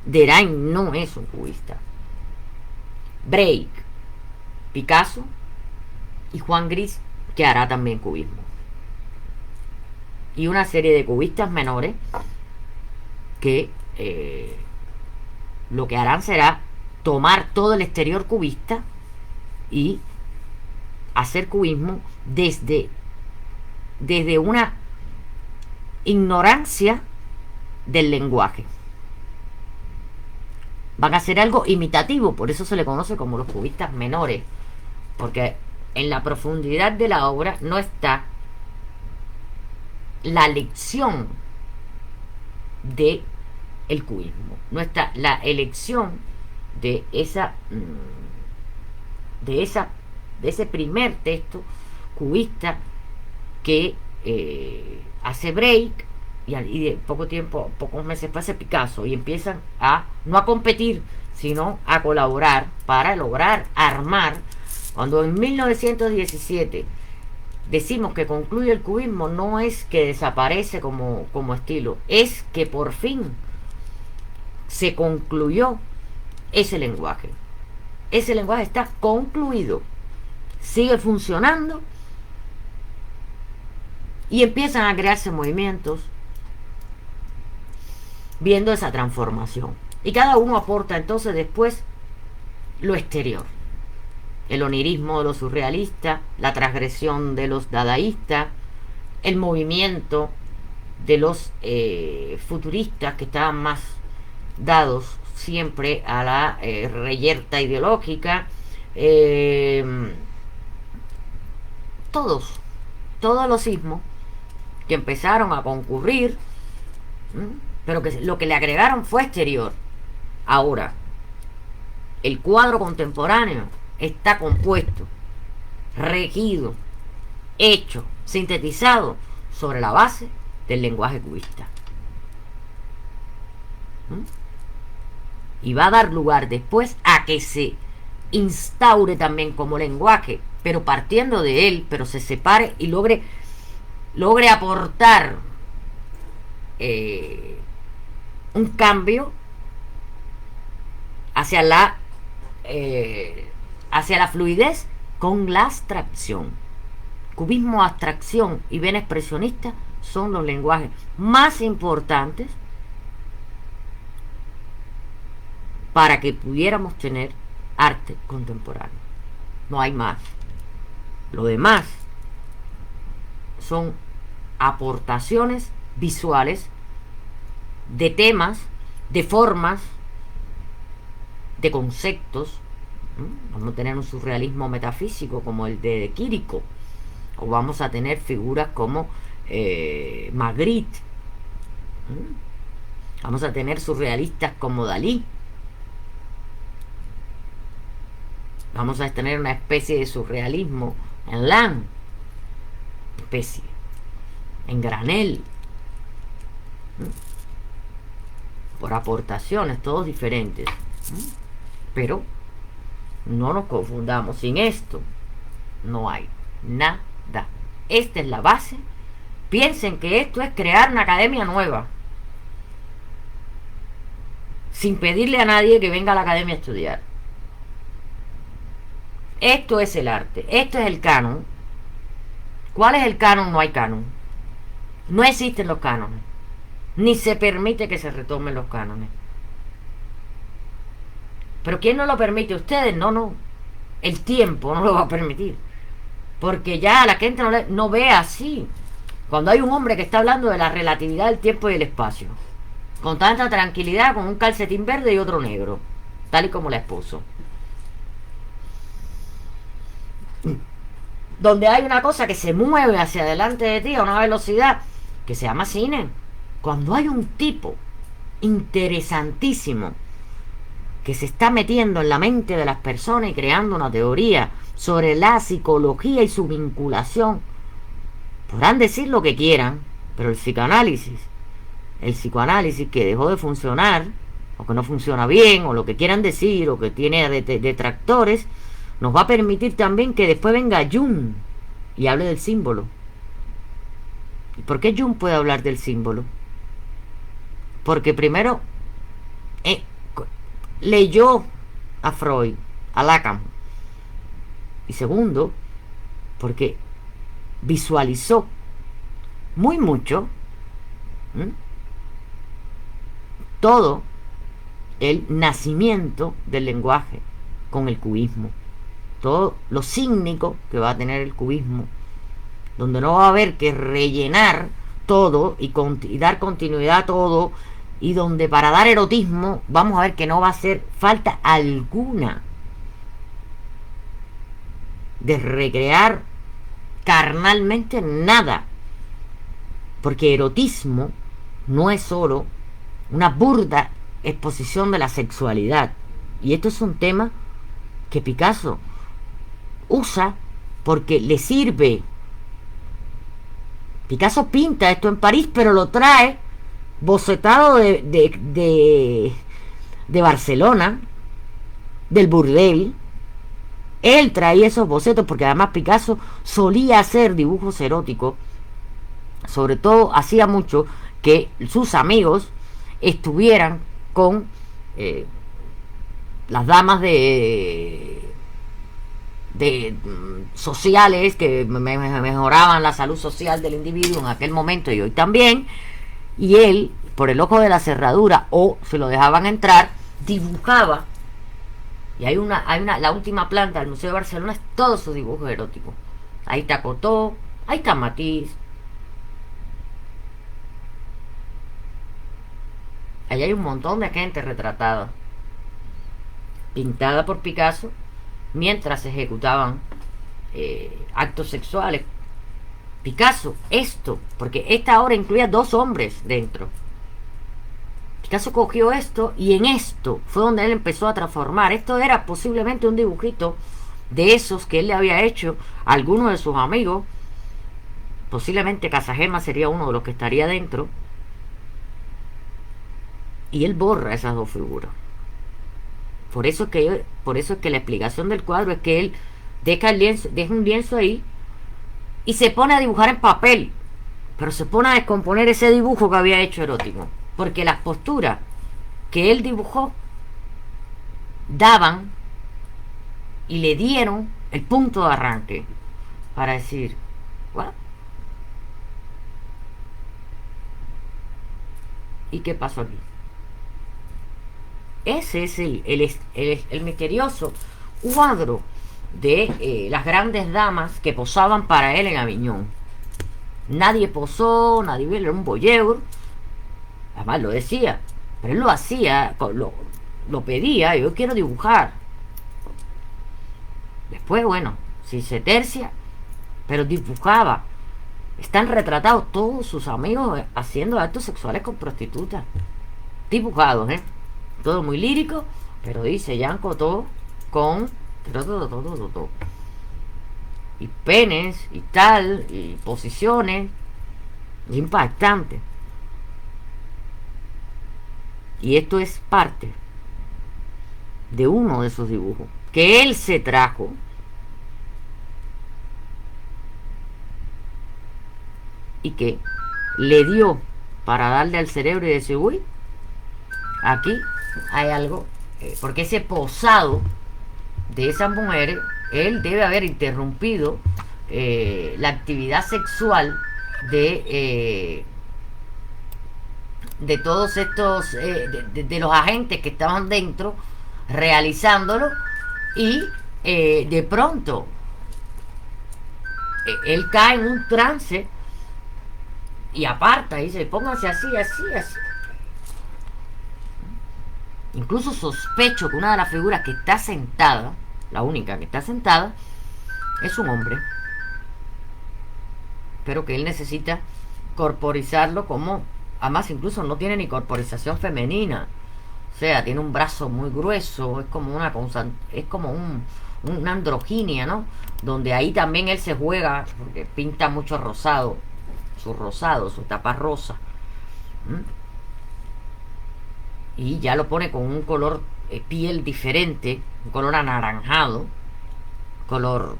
Derain no es un cubista. Break, Picasso y Juan Gris, que hará también cubismo. Y una serie de cubistas menores que lo que harán será tomar todo el exterior cubista y hacer cubismo desde una ignorancia del lenguaje. Van a hacer algo imitativo, por eso se le conoce como los cubistas menores, porque en la profundidad de la obra no está la lección de el cubismo, no está la elección de ese primer texto cubista que hace Break, y de poco tiempo, pocos meses pasa Picasso, y empiezan no a competir, sino a colaborar para lograr armar. Cuando en 1917 decimos que concluye el cubismo, no es que desaparece como estilo, es que por fin se concluyó ese lenguaje. Ese lenguaje está concluido, sigue funcionando, y empiezan a crearse movimientos viendo esa transformación. Y cada uno aporta entonces después lo exterior. El onirismo de los surrealistas, la transgresión de los dadaístas, el movimiento de los futuristas, que estaban más dados siempre a la reyerta ideológica. Todos los sismos que empezaron a concurrir, pero que lo que le agregaron fue exterior. Ahora, el cuadro contemporáneo está compuesto, regido, hecho, sintetizado sobre la base del lenguaje cubista. Y va a dar lugar después a que se instaure también como lenguaje, pero partiendo de él, pero se separe y logre aportar un cambio hacia la fluidez con la abstracción. Cubismo, abstracción y vena expresionista son los lenguajes más importantes para que pudiéramos tener arte contemporáneo. No hay más. Lo demás son aportaciones visuales de temas, de formas, de conceptos. Vamos a tener un surrealismo metafísico como el de Quirico, o vamos a tener figuras como Magritte. Vamos a tener surrealistas como Dalí. Vamos a tener una especie de surrealismo en Lan, en Granel, por aportaciones, todos diferentes. Pero no nos confundamos, sin esto no hay nada. Esta es la base. Piensen que esto es crear una academia nueva. sin pedirle a nadie que venga a la academia a estudiar. Esto es el arte, esto es el canon. ¿Cuál es el canon? No hay canon. No existen los cánones. Ni se permite que se retomen los cánones. ¿Pero quién no lo permite? Ustedes, no. El tiempo no lo va a permitir. Porque ya la gente no ve así. Cuando hay un hombre que está hablando de la relatividad del tiempo y el espacio, con tanta tranquilidad, con un calcetín verde y otro negro, tal y como la expuso. Donde hay una cosa que se mueve hacia adelante de ti a una velocidad que se llama cine. Cuando hay un tipo interesantísimo que se está metiendo en la mente de las personas y creando una teoría sobre la psicología y su vinculación, podrán decir lo que quieran, pero el psicoanálisis que dejó de funcionar, o que no funciona bien, o lo que quieran decir, o que tiene detractores, nos va a permitir también que después venga Jung y hable del símbolo. ¿Y por qué Jung puede hablar del símbolo? Porque primero leyó a Freud, a Lacan, y segundo, porque visualizó mucho todo el nacimiento del lenguaje con el cubismo, todo lo cínico que va a tener el cubismo, donde no va a haber que rellenar todo y dar continuidad a todo, y donde para dar erotismo vamos a ver que no va a hacer falta alguna de recrear carnalmente nada, porque erotismo no es solo una burda exposición de la sexualidad, y esto es un tema que Picasso usa porque le sirve. Picasso pinta esto en París, pero lo trae bocetado de Barcelona, del burdel. Él traía esos bocetos porque además Picasso solía hacer dibujos eróticos. Sobre todo hacía mucho que sus amigos estuvieran con las damas de sociales que mejoraban la salud social del individuo en aquel momento y hoy también, y él, por el ojo de la cerradura, o se lo dejaban entrar, dibujaba. Y la última planta del Museo de Barcelona es todo su dibujo erótico. Ahí está Cotó, ahí está Matisse, allá hay un montón de gente retratada, pintada por Picasso, mientras se ejecutaban actos sexuales. Picasso, porque esta obra incluía 2 hombres dentro. Picasso cogió esto y en esto fue donde él empezó a transformar. Esto era posiblemente un dibujito de esos que él le había hecho a algunos de sus amigos. Posiblemente Casagema sería uno de los que estaría dentro. Y él borra esas 2 figuras. Por eso es que la explicación del cuadro es que él deja un lienzo ahí y se pone a dibujar en papel, pero se pone a descomponer ese dibujo que había hecho erótico, porque las posturas que él dibujó daban y le dieron el punto de arranque para decir, ¿what? ¿Y qué pasó aquí? Ese es el misterioso cuadro de las grandes damas que posaban para él en Aviñón. Nadie posó, nadie vio, era un voyeur. Además lo decía, pero él lo hacía, lo pedía, yo quiero dibujar. Después, bueno, si se tercia, pero dibujaba. Están retratados todos sus amigos haciendo actos sexuales con prostitutas. Dibujados, todo muy lírico, pero dice Jean Cocteau con todo. Y penes y tal, y posiciones impactantes. Y esto es parte de uno de sus dibujos que él se trajo y que le dio para darle al cerebro y decir, uy, aquí hay algo, porque ese posado de esas mujeres, él debe haber interrumpido la actividad sexual de todos estos, de los agentes que estaban dentro realizándolo, y de pronto él cae en un trance y aparta y dice, pónganse así, así, así. Incluso sospecho que una de las figuras que está sentada, la única que está sentada, es un hombre, pero que él necesita corporizarlo como, además incluso no tiene ni corporización femenina, o sea, tiene un brazo muy grueso, es como una es como una androginia, ¿no? Donde ahí también él se juega, porque pinta mucho rosado, su tapa rosa. ¿Mm? Y ya lo pone con un color piel diferente, un color anaranjado, color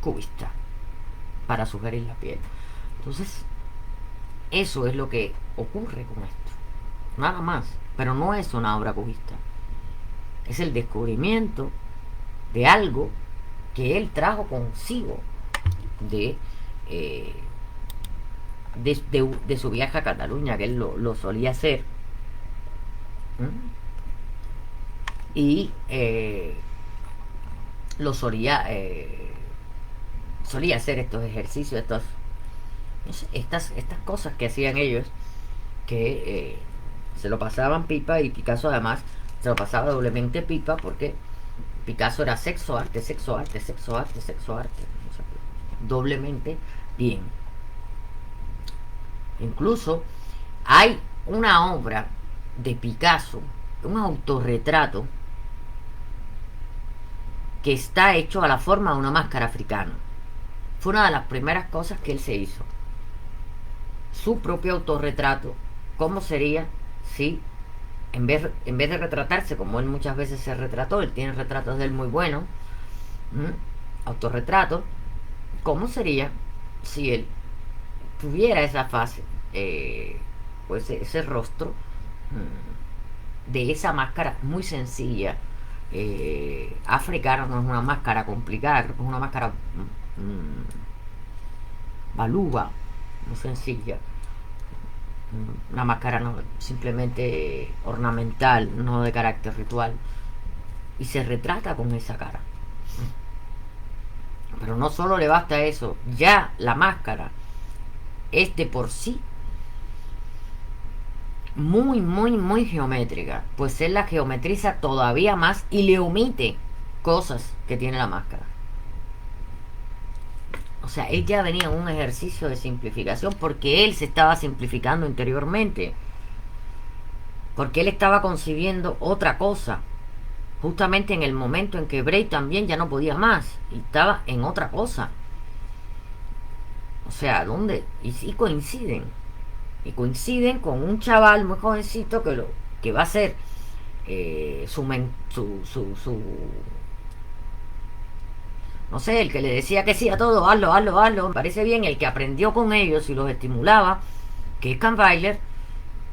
cubista, para sugerir la piel. Entonces, eso es lo que ocurre con esto. Nada más. Pero no es una obra cubista. Es el descubrimiento de algo que él trajo consigo de, eh, de su viaje a Cataluña, que él lo solía hacer. ¿Mm? Y lo solía hacer estos ejercicios, no sé, estas cosas que hacían ellos, que se lo pasaban pipa, y Picasso además se lo pasaba doblemente pipa, porque Picasso era sexo, arte, sexo, arte, sexo, arte, sexo, arte, o sea, doblemente bien. Incluso hay una obra de Picasso, un autorretrato que está hecho a la forma de una máscara africana. Fue una de las primeras cosas que él se hizo. Su propio autorretrato. ¿Cómo sería si en vez de retratarse como él muchas veces se retrató? Él tiene retratos de él muy buenos. Autorretrato. ¿Cómo sería si él tuviera esa fase, pues ese rostro, de esa máscara muy sencilla, africana? No es una máscara complicada, es una máscara balúa, muy sencilla, una máscara no, simplemente ornamental, no de carácter ritual, y se retrata con esa cara. Pero no solo le basta eso, ya la máscara es de por sí muy, muy, muy geométrica, pues él la geometriza todavía más y le omite cosas que tiene la máscara. O sea, él ya venía en un ejercicio de simplificación, porque él se estaba simplificando interiormente, porque él estaba concibiendo otra cosa, justamente en el momento en que Bray también ya no podía más y estaba en otra cosa. O sea, ¿dónde? Y sí coinciden. Y coinciden con un chaval muy jovencito que va a ser no sé, el que le decía que sí a todo, hazlo, hazlo, hazlo, me parece bien, el que aprendió con ellos y los estimulaba, que es Kahnweiler.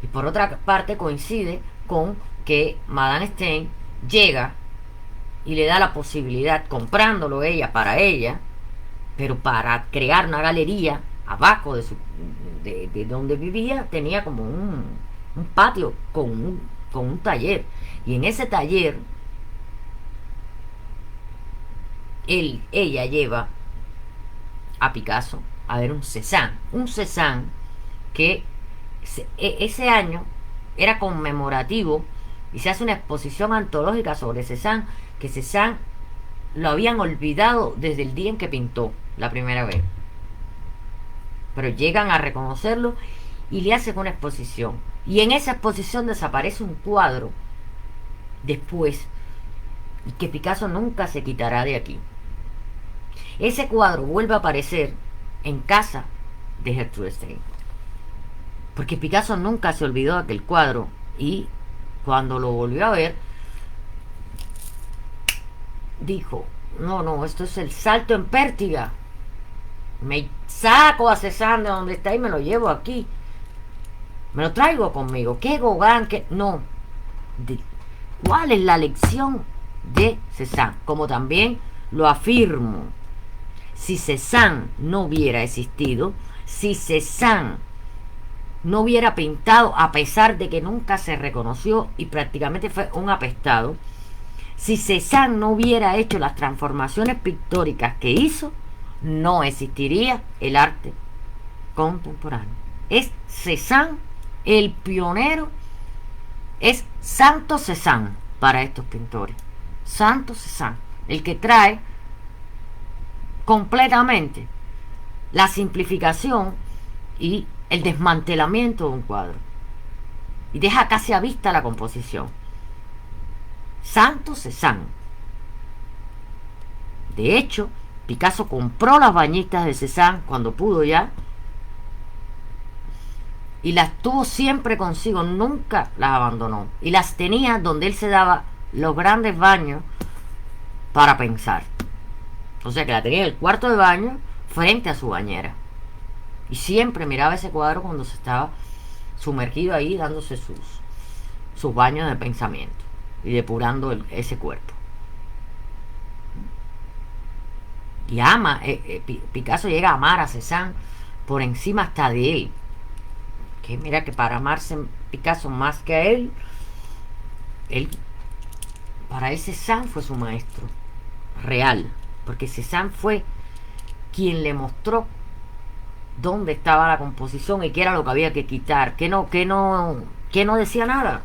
Y por otra parte coincide con que Madame Stein llega y le da la posibilidad, comprándolo ella para ella, pero para crear una galería abajo de donde vivía. Tenía como un patio con un taller, y en ese taller ella lleva a Picasso a ver un Cézanne que ese año era conmemorativo, y se hace una exposición antológica sobre Cézanne, que Cézanne lo habían olvidado desde el día en que pintó la primera vez, pero llegan a reconocerlo y le hacen una exposición, y en esa exposición desaparece un cuadro después, y que Picasso nunca se quitará de aquí. Ese cuadro vuelve a aparecer en casa de Gertrude Stein, porque Picasso nunca se olvidó de aquel cuadro, y cuando lo volvió a ver dijo, no, esto es el salto en pértiga, me saco a Cézanne de donde está y me lo llevo aquí. Me lo traigo conmigo. ¿Qué Gauguin? ¿Qué? No. ¿Cuál es la lección de Cézanne? Como también lo afirmo. Si Cézanne no hubiera existido, si Cézanne no hubiera pintado, a pesar de que nunca se reconoció y prácticamente fue un apestado, si Cézanne no hubiera hecho las transformaciones pictóricas que hizo, no existiría el arte contemporáneo. Es Cézanne el pionero, es Santo Cézanne para estos pintores. Santo Cézanne, el que trae completamente la simplificación y el desmantelamiento de un cuadro y deja casi a vista la composición. Santo Cézanne. De hecho, Picasso compró las bañitas de Cézanne cuando pudo ya y las tuvo siempre consigo, nunca las abandonó y las tenía donde él se daba los grandes baños para pensar. O sea que la tenía en el cuarto de baño frente a su bañera y siempre miraba ese cuadro cuando se estaba sumergido ahí dándose sus baños de pensamiento y depurando ese cuerpo. Y ama, Picasso llega a amar a Cézanne por encima hasta de él. Que mira que para amarse Picasso más que a él, para él Cézanne fue su maestro real, porque Cézanne fue quien le mostró dónde estaba la composición y qué era lo que había que quitar, que no decía nada.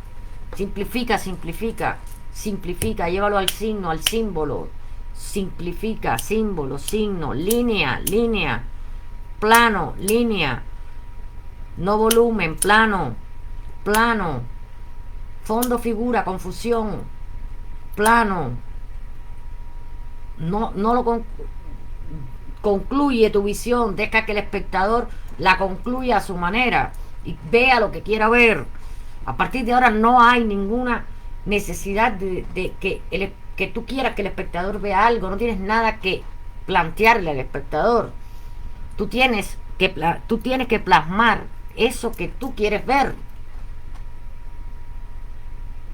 Simplifica, simplifica, simplifica, llévalo al signo, al símbolo. Simplifica, símbolo, signo, línea, línea, plano, línea, no volumen, plano, plano, fondo, figura, confusión, plano. No lo concluye tu visión, deja que el espectador la concluya a su manera y vea lo que quiera ver. A partir de ahora no hay ninguna necesidad de que tú quieras que el espectador vea algo, no tienes nada que plantearle al espectador. Tú tienes que plasmar eso que tú quieres ver.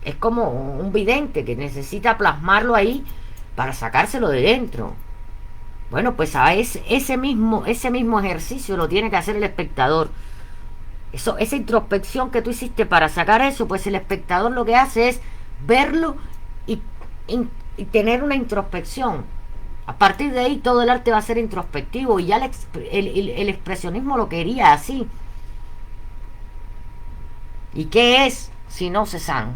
Es como un vidente que necesita plasmarlo ahí para sacárselo de dentro. Bueno, pues a ese mismo ejercicio lo tiene que hacer el espectador. Esa introspección que tú hiciste para sacar eso, pues el espectador lo que hace es verlo y tener una introspección. A partir de ahí todo el arte va a ser introspectivo y ya el expresionismo lo quería así. ¿Y qué es si no Cézanne?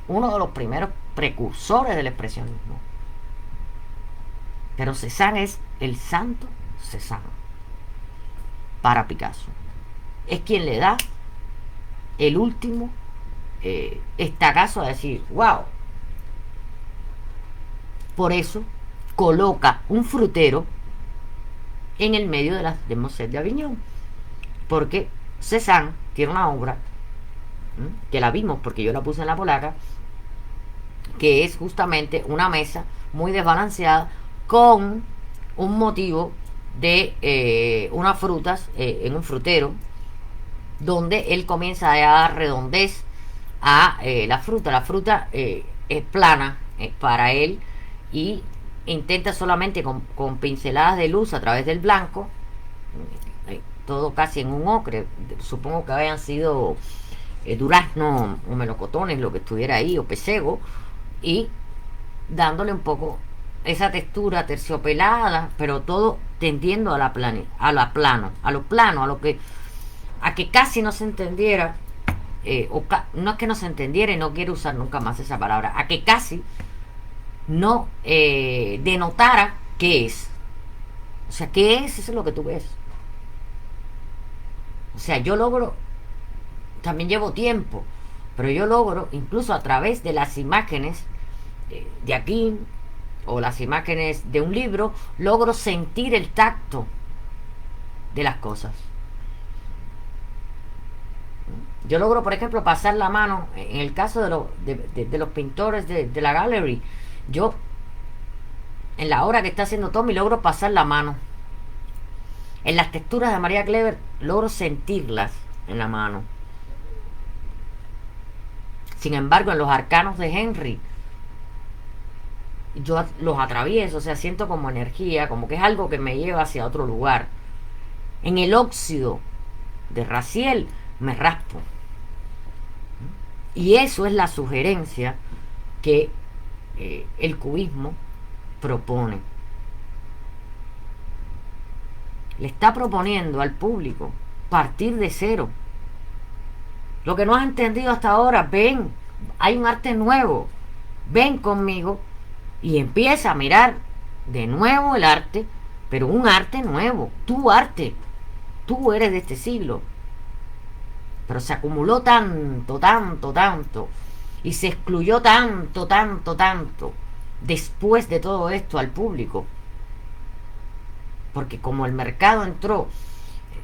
Uno de los primeros precursores del expresionismo. Pero Cézanne es el santo Cézanne para Picasso. Es quien le da el último estacazo a decir, wow. Por eso coloca un frutero en el medio de las Demoiselles de Avignon. Porque Cézanne tiene una obra, que la vimos porque yo la puse en la polaca, que es justamente una mesa muy desbalanceada con un motivo de unas frutas en un frutero, donde él comienza a dar redondez a la fruta. La fruta es plana para él y intenta solamente con pinceladas de luz a través del blanco, todo casi en un ocre, supongo que hayan sido durazno o melocotones lo que estuviera ahí, o pesego, y dándole un poco esa textura terciopelada, pero todo tendiendo a lo plano, a que casi no se entendiera, no es que no se entendiera y no quiero usar nunca más esa palabra, a que casi no denotara qué es. O sea, ¿qué es? Eso es lo que tú ves. O sea, yo logro, también llevo tiempo, pero yo logro, incluso a través de las imágenes de aquí, o las imágenes de un libro, logro sentir el tacto de las cosas. Yo logro, por ejemplo, pasar la mano, en el caso de los pintores de la gallery, yo, en la obra que está haciendo Tommy, logro pasar la mano. En las texturas de María Clever, logro sentirlas en la mano. Sin embargo, en los arcanos de Henry, yo los atravieso, o sea, siento como energía, como que es algo que me lleva hacia otro lugar. En el óxido de Raziel me raspo. Y eso es la sugerencia que el cubismo propone. Le está proponiendo al público partir de cero. Lo que no has entendido hasta ahora, ven, hay un arte nuevo, ven conmigo y empieza a mirar de nuevo el arte, pero un arte nuevo, tu arte, tú eres de este siglo. Pero se acumuló tanto, tanto, tanto, y se excluyó tanto, tanto, tanto, después de todo esto al público. Porque como el mercado entró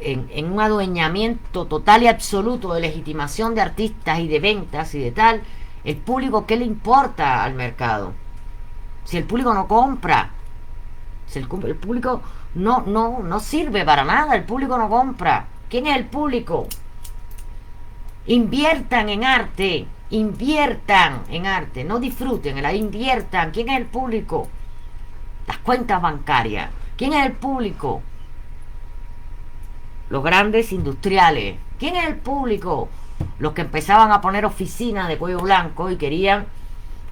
en un adueñamiento total y absoluto de legitimación de artistas y de ventas y de tal, el público, ¿qué le importa al mercado? Si el público no compra, si el público no sirve para nada, el público no compra. ¿Quién es el público? Inviertan en arte, no disfruten, la inviertan. ¿Quién es el público? Las cuentas bancarias. ¿Quién es el público? Los grandes industriales. ¿Quién es el público? Los que empezaban a poner oficinas de cuello blanco y querían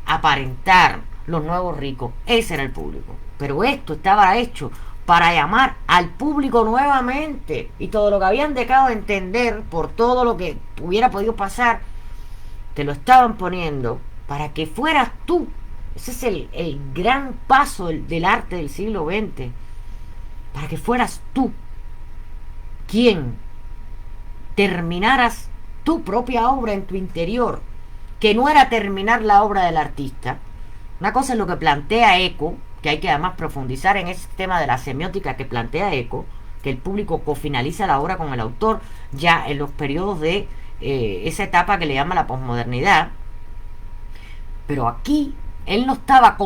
aparentar los nuevos ricos. Ese era el público. Pero esto estaba hecho para llamar al público nuevamente. Y todo lo que habían dejado de entender por todo lo que hubiera podido pasar, te lo estaban poniendo para que fueras tú. Ese es el gran paso del arte del siglo XX. Para que fueras tú quien terminaras tu propia obra en tu interior, que no era terminar la obra del artista. Una cosa es lo que plantea Eco, que hay que además profundizar en ese tema de la semiótica que plantea Eco, que el público cofinaliza la obra con el autor ya en los periodos de esa etapa que le llama la posmodernidad. Pero aquí él no estaba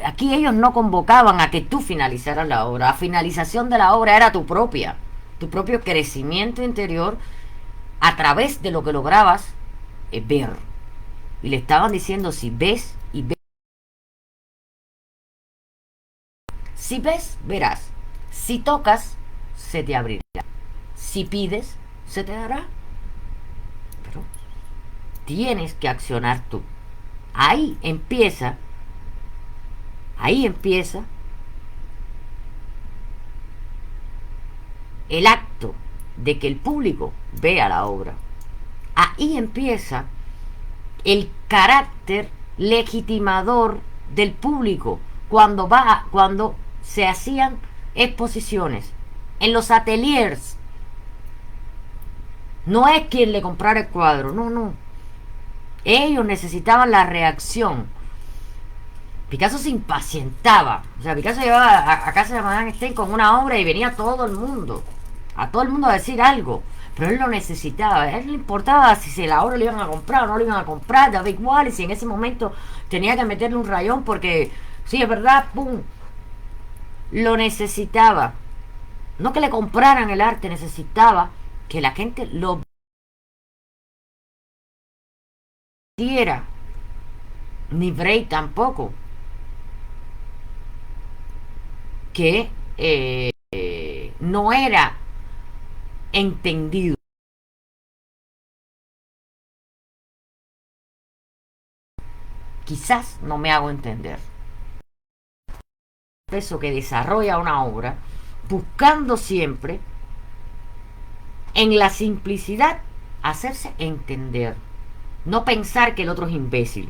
aquí ellos no convocaban a que tú finalizaras la obra. La finalización de la obra era tu propio crecimiento interior a través de lo que lograbas ver. Y le estaban diciendo, si ves y ves, si ves, verás. Si tocas, se te abrirá. Si pides, se te dará. Pero tienes que accionar tú. Ahí empieza el acto de que el público vea la obra. Ahí empieza el carácter legitimador del público cuando se hacían exposiciones en los ateliers. No es quien le comprara el cuadro, no. Ellos necesitaban la reacción. Picasso se impacientaba. O sea, Picasso llegaba a casa de Madame Stein con una obra y venía todo el mundo. A todo el mundo a decir algo. Pero él lo necesitaba. A él le importaba si la obra le iban a comprar o no le iban a comprar. Daba igual. Y si en ese momento tenía que meterle un rayón porque, sí, es verdad, pum. Lo necesitaba. No que le compraran el arte, necesitaba que la gente lo viera. Ni Bray tampoco. Que no era entendido. Quizás no me hago entender. Eso que desarrolla una obra buscando siempre en la simplicidad hacerse entender, no pensar que el otro es imbécil,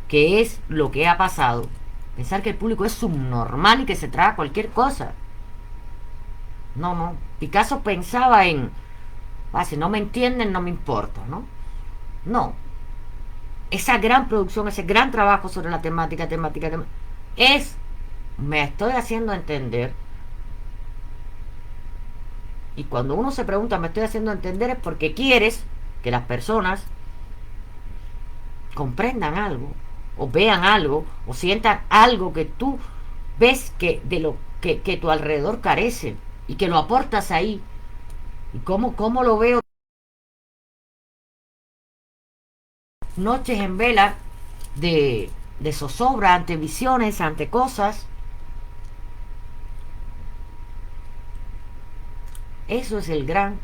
que es lo que ha pasado, pensar que el público es subnormal y que se traga cualquier cosa. No, Picasso pensaba en, si no me entienden no me importa, no, esa gran producción, ese gran trabajo sobre la temática es, me estoy haciendo entender. Y cuando uno se pregunta, me estoy haciendo entender, es porque quieres que las personas comprendan algo, o vean algo, o sientan algo que tú ves que de lo que tu alrededor carece y que lo aportas ahí. ¿Y cómo lo veo? noches en vela de zozobra ante visiones, ante cosas. Eso es el gran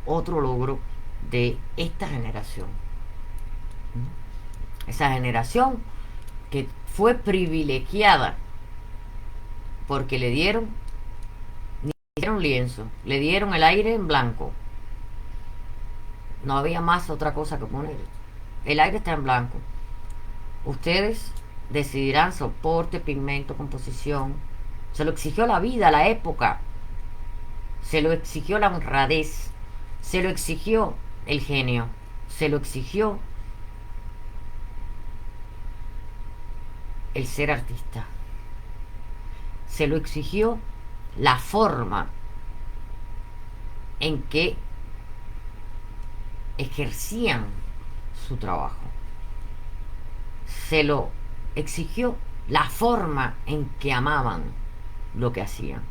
otro logro de esta generación. Esa generación que fue privilegiada porque le dieron lienzo, le dieron el aire en blanco. No había más otra cosa que poner. El aire está en blanco. Ustedes decidirán soporte, pigmento, composición. Se lo exigió la vida, la época. Se lo exigió la honradez. Se lo exigió el genio. Se lo exigió el ser artista. Se lo exigió la forma en que ejercían su trabajo. Se lo exigió la forma en que amaban lo que hacían.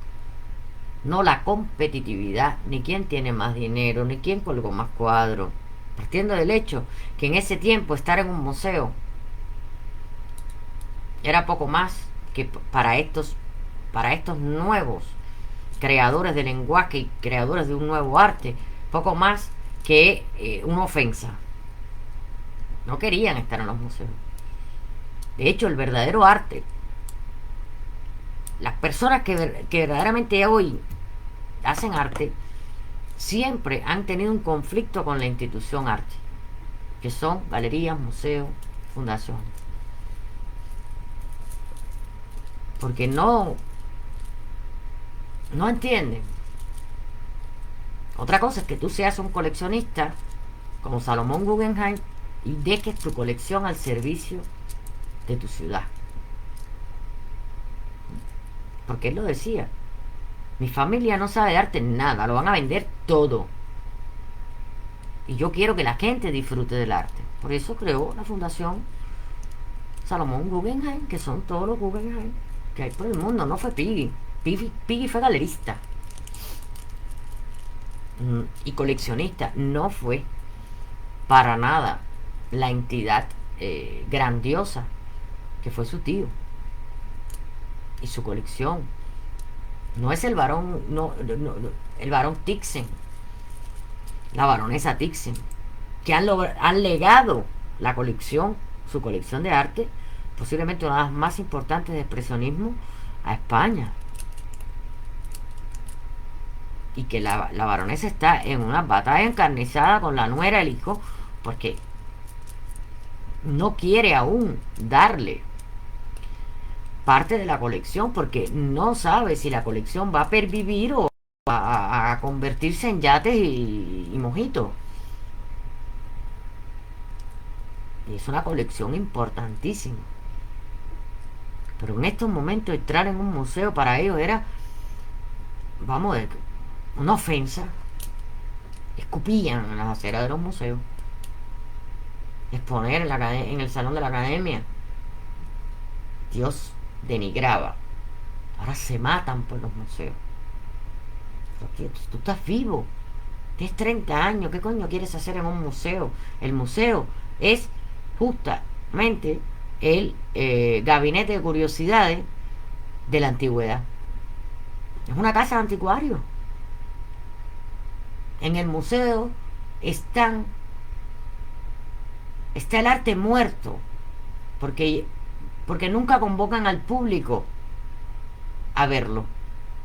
No la competitividad, ni quién tiene más dinero, ni quién colgó más cuadros. Partiendo del hecho que en ese tiempo estar en un museo era poco más que para estos nuevos creadores de lenguaje y creadores de un nuevo arte, poco más que una ofensa. No querían estar en los museos. De hecho, el verdadero arte, las personas que verdaderamente hoy hacen arte, siempre han tenido un conflicto con la institución arte, que son galerías, museos, fundaciones. Porque no entienden. Otra cosa es que tú seas un coleccionista como Salomón Guggenheim y dejes tu colección al servicio de tu ciudad. Porque él lo decía, mi familia no sabe de arte nada, lo van a vender todo. Y yo quiero que la gente disfrute del arte. Por eso creó la fundación Salomón Guggenheim, que son todos los Guggenheim que hay por el mundo. No fue Piggy. Piggy fue galerista y coleccionista. No fue para nada la entidad grandiosa que fue su tío y su colección. No es el varón, el varón Tixen, la baronesa Tixen, que han legado la colección, su colección de arte, posiblemente una de las más importantes de expresionismo, a España. Y que la baronesa está en una batalla encarnizada con la nuera, el hijo, porque no quiere aún darle parte de la colección, porque no sabe si la colección va a pervivir o va a convertirse en yates y mojitos. Y es una colección importantísima. Pero en estos momentos entrar en un museo para ellos era, vamos, una ofensa. Escupían en las aceras de los museos. Exponer en el salón de la academia. Dios denigraba. Ahora se matan por los museos. Pero tú estás vivo. Tienes 30 años. ¿Qué coño quieres hacer en un museo? El museo es justamente el gabinete de curiosidades de la antigüedad. Es una casa de anticuarios. En el museo está el arte muerto, porque nunca convocan al público a verlo.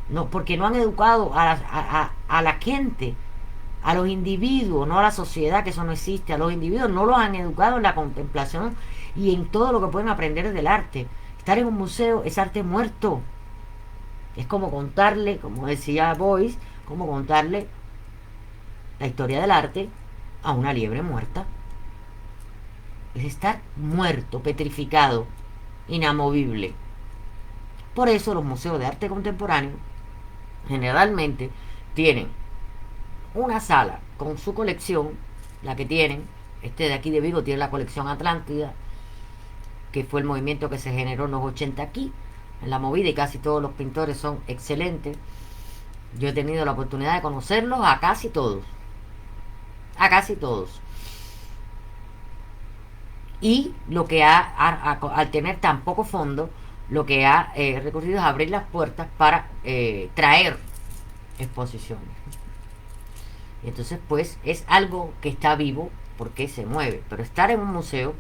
No, porque no han educado a la gente, a los individuos, no a la sociedad, que eso no existe. A los individuos no los han educado en la contemplación y en todo lo que pueden aprender del arte. Estar en un museo es arte muerto. Es como contarle, como decía Boyce, como contarle la historia del arte a una liebre muerta. Es estar muerto, petrificado, inamovible. Por eso los museos de arte contemporáneo generalmente tienen una sala con su colección, la que tienen. Este de aquí de Vigo tiene la colección Atlántida, que fue el movimiento que se generó en los 80 aquí, en la movida, y casi todos los pintores son excelentes. Yo he tenido la oportunidad de conocerlos a casi todos. A casi todos. Y lo que al tener tan poco fondo, lo que ha recurrido es abrir las puertas para traer exposiciones. Y entonces, pues, es algo que está vivo porque se mueve. Pero estar en un museo,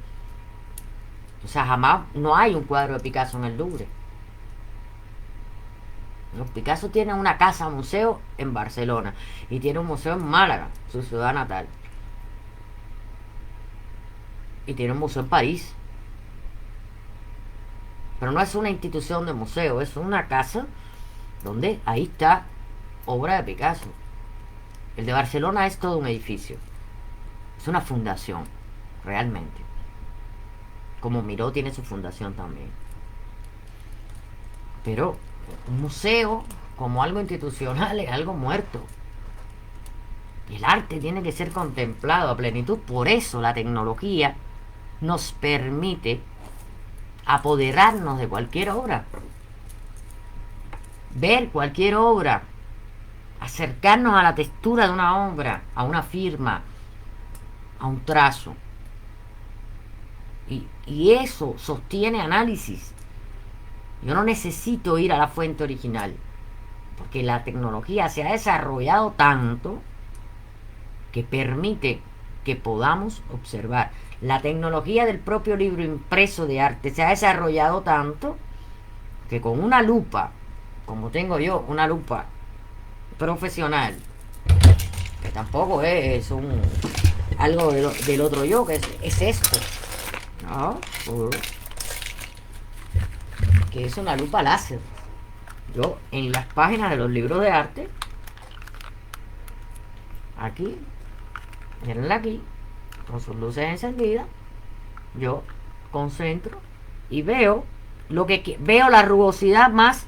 o sea, jamás, no hay un cuadro de Picasso en el Louvre. Los Picasso tiene una casa museo en Barcelona y tiene un museo en Málaga, su ciudad natal. Y tiene un museo en París. Pero no es una institución de museo, es una casa donde ahí está obra de Picasso. El de Barcelona es todo un edificio. Es una fundación, realmente. Como Miró tiene su fundación también. Pero un museo, como algo institucional, es algo muerto. Y el arte tiene que ser contemplado a plenitud. Por eso la tecnología nos permite apoderarnos de cualquier obra. Ver cualquier obra. Acercarnos a la textura de una obra, a una firma, a un trazo. Y eso sostiene análisis. Yo no necesito ir a la fuente original, porque la tecnología se ha desarrollado tanto que permite que podamos observar. La tecnología del propio libro impreso de arte se ha desarrollado tanto que con una lupa, como tengo yo, una lupa profesional, que tampoco es algo del otro yo, que es esto, ¿no? Que es una lupa láser. Yo en las páginas de los libros de arte, aquí, mírenla aquí, con sus luces encendidas, yo concentro y veo veo la rugosidad más,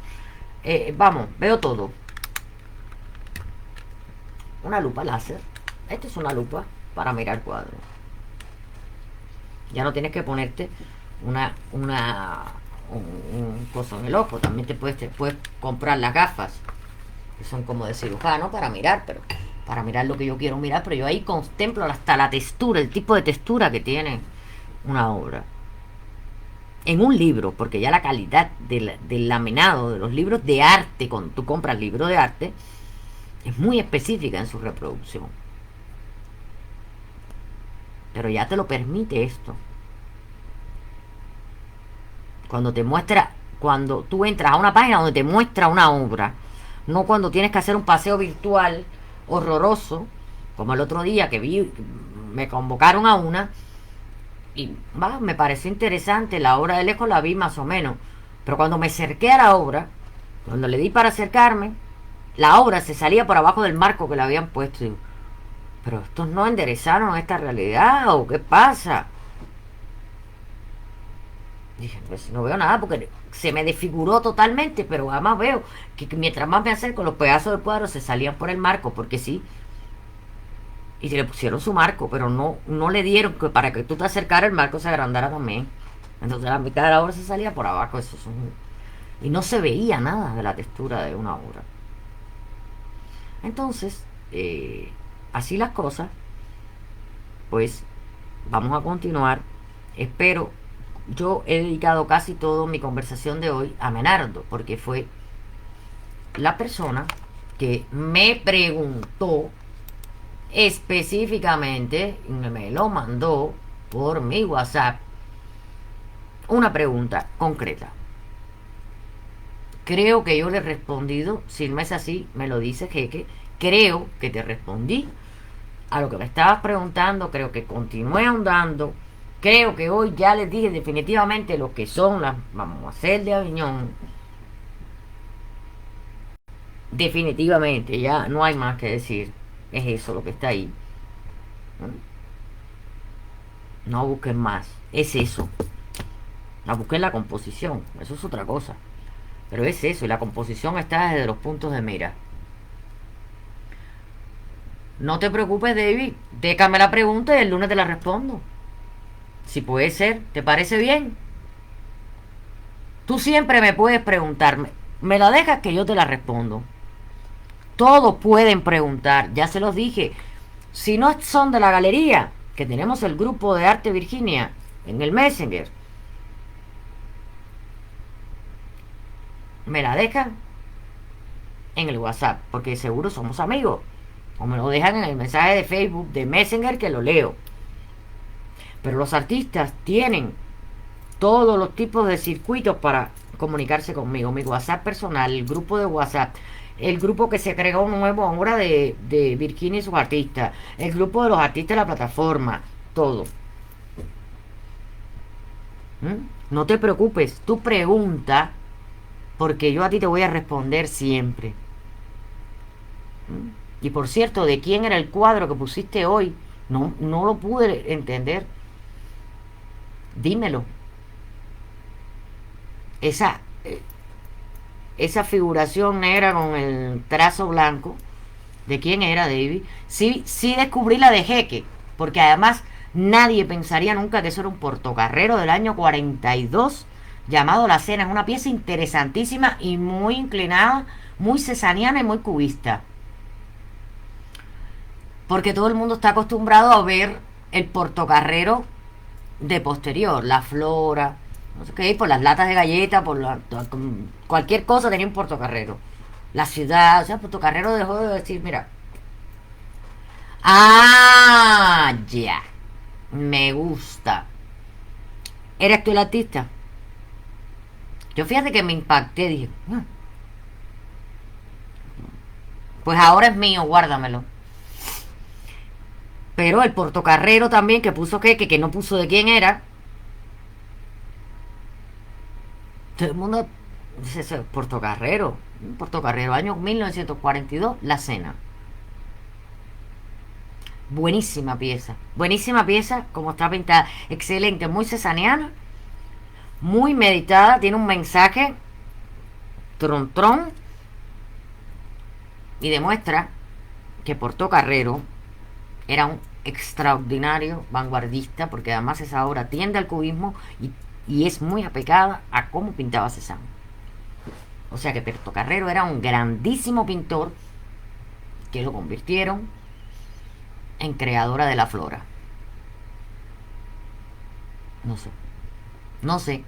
veo todo. Una lupa láser. Esta es una lupa para mirar cuadros. Ya no tienes que ponerte un coso en el ojo. También te puedes comprar las gafas, que son como de cirujano, para mirar, pero para mirar lo que yo quiero mirar. Pero yo ahí contemplo hasta la textura, el tipo de textura que tiene una obra. En un libro, porque ya la calidad del laminado de los libros de arte, cuando tú compras libros de arte, es muy específica en su reproducción. Pero ya te lo permite esto. Cuando tú entras a una página donde te muestra una obra, no cuando tienes que hacer un paseo virtual horroroso, como el otro día que me convocaron a una, y me pareció interesante, la obra de lejos la vi más o menos, pero cuando me acerqué a la obra, cuando le di para acercarme, la obra se salía por abajo del marco que le habían puesto. Y digo, pero estos no enderezaron esta realidad, ¿o qué pasa? Dije, pues no veo nada porque se me desfiguró totalmente, pero además veo que mientras más me acerco, los pedazos del cuadro se salían por el marco, porque sí. Y se le pusieron su marco, pero no le dieron que para que tú te acercaras el marco se agrandara también. Entonces la mitad de la obra se salía por abajo. Y no se veía nada de la textura de una obra. Entonces, así las cosas, pues vamos a continuar. Espero, yo he dedicado casi toda mi conversación de hoy a Menardo, porque fue la persona que me preguntó específicamente, me lo mandó por mi WhatsApp, una pregunta concreta. Creo que yo le he respondido. Si no es así, me lo dice Jeque. Creo que te respondí a lo que me estabas preguntando. Creo que continué ahondando. Creo que hoy ya les dije definitivamente lo que son las Mademoiselle de Aviñón. Definitivamente, ya no hay más que decir. Es eso lo que está ahí. No busquen más. Es eso. No busquen la composición. Eso es otra cosa. Pero es eso. Y la composición está desde los puntos de mira. No te preocupes, David. Déjame la pregunta y el lunes te la respondo. Si puede ser. ¿Te parece bien? Tú siempre me puedes preguntar. Me la dejas que yo te la respondo. Todos pueden preguntar. Ya se los dije. Si no son de la galería, que tenemos el grupo de Arte Virginia, en el Messenger. Me la dejan en el WhatsApp, porque seguro somos amigos. O me lo dejan en el mensaje de Facebook, de Messenger, que lo leo. Pero los artistas tienen todos los tipos de circuitos para comunicarse conmigo. Mi WhatsApp personal, el grupo de WhatsApp, el grupo que se creó nuevo ahora de Virginia y sus artistas, el grupo de los artistas de la plataforma, todo. No te preocupes, tú pregunta, porque yo a ti te voy a responder siempre. Y por cierto, ¿de quién era el cuadro que pusiste hoy? No lo pude entender. Dímelo. Esa, esa figuración negra con el trazo blanco, ¿de quién era, David? Sí, sí descubrí la de Jeque, porque además nadie pensaría nunca que eso era un portocarrero del año 42 llamado La Cena. Es una pieza interesantísima y muy inclinada, muy cesaniana y muy cubista. Porque todo el mundo está acostumbrado a ver el portocarrero de posterior, la flora, no sé qué, por las latas de galleta, cualquier cosa tenía un portocarrero. La ciudad, o sea, el portocarrero dejó de decir, mira, ah, ya, me gusta. ¿Eres tú el artista? Yo fíjate que me impacté, dije, pues ahora es mío, guárdamelo. Pero el portocarrero también que puso que no puso de quién era, todo el mundo dice, ese portocarrero, año 1942, La Cena. Buenísima pieza, como está pintada, excelente, muy cesaneana, muy meditada, tiene un mensaje tron y demuestra que Portocarrero era un extraordinario vanguardista, porque además esa obra tiende al cubismo y es muy apegada a cómo pintaba Cézanne. O sea que Portocarrero era un grandísimo pintor que lo convirtieron en creadora de la flora. No sé.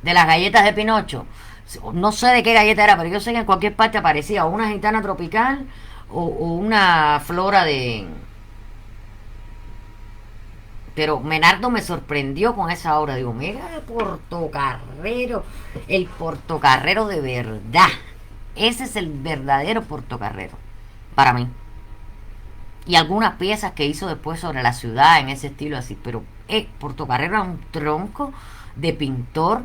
De las galletas de Pinocho. No sé de qué galleta era, pero yo sé que en cualquier parte aparecía o una gitana tropical o una flora de... Pero Menardo me sorprendió con esa obra. Digo, mira, Portocarrero. El Portocarrero de verdad. Ese es el verdadero Portocarrero. Para mí. Y algunas piezas que hizo después sobre la ciudad en ese estilo así. Pero Portocarrero era un tronco de pintor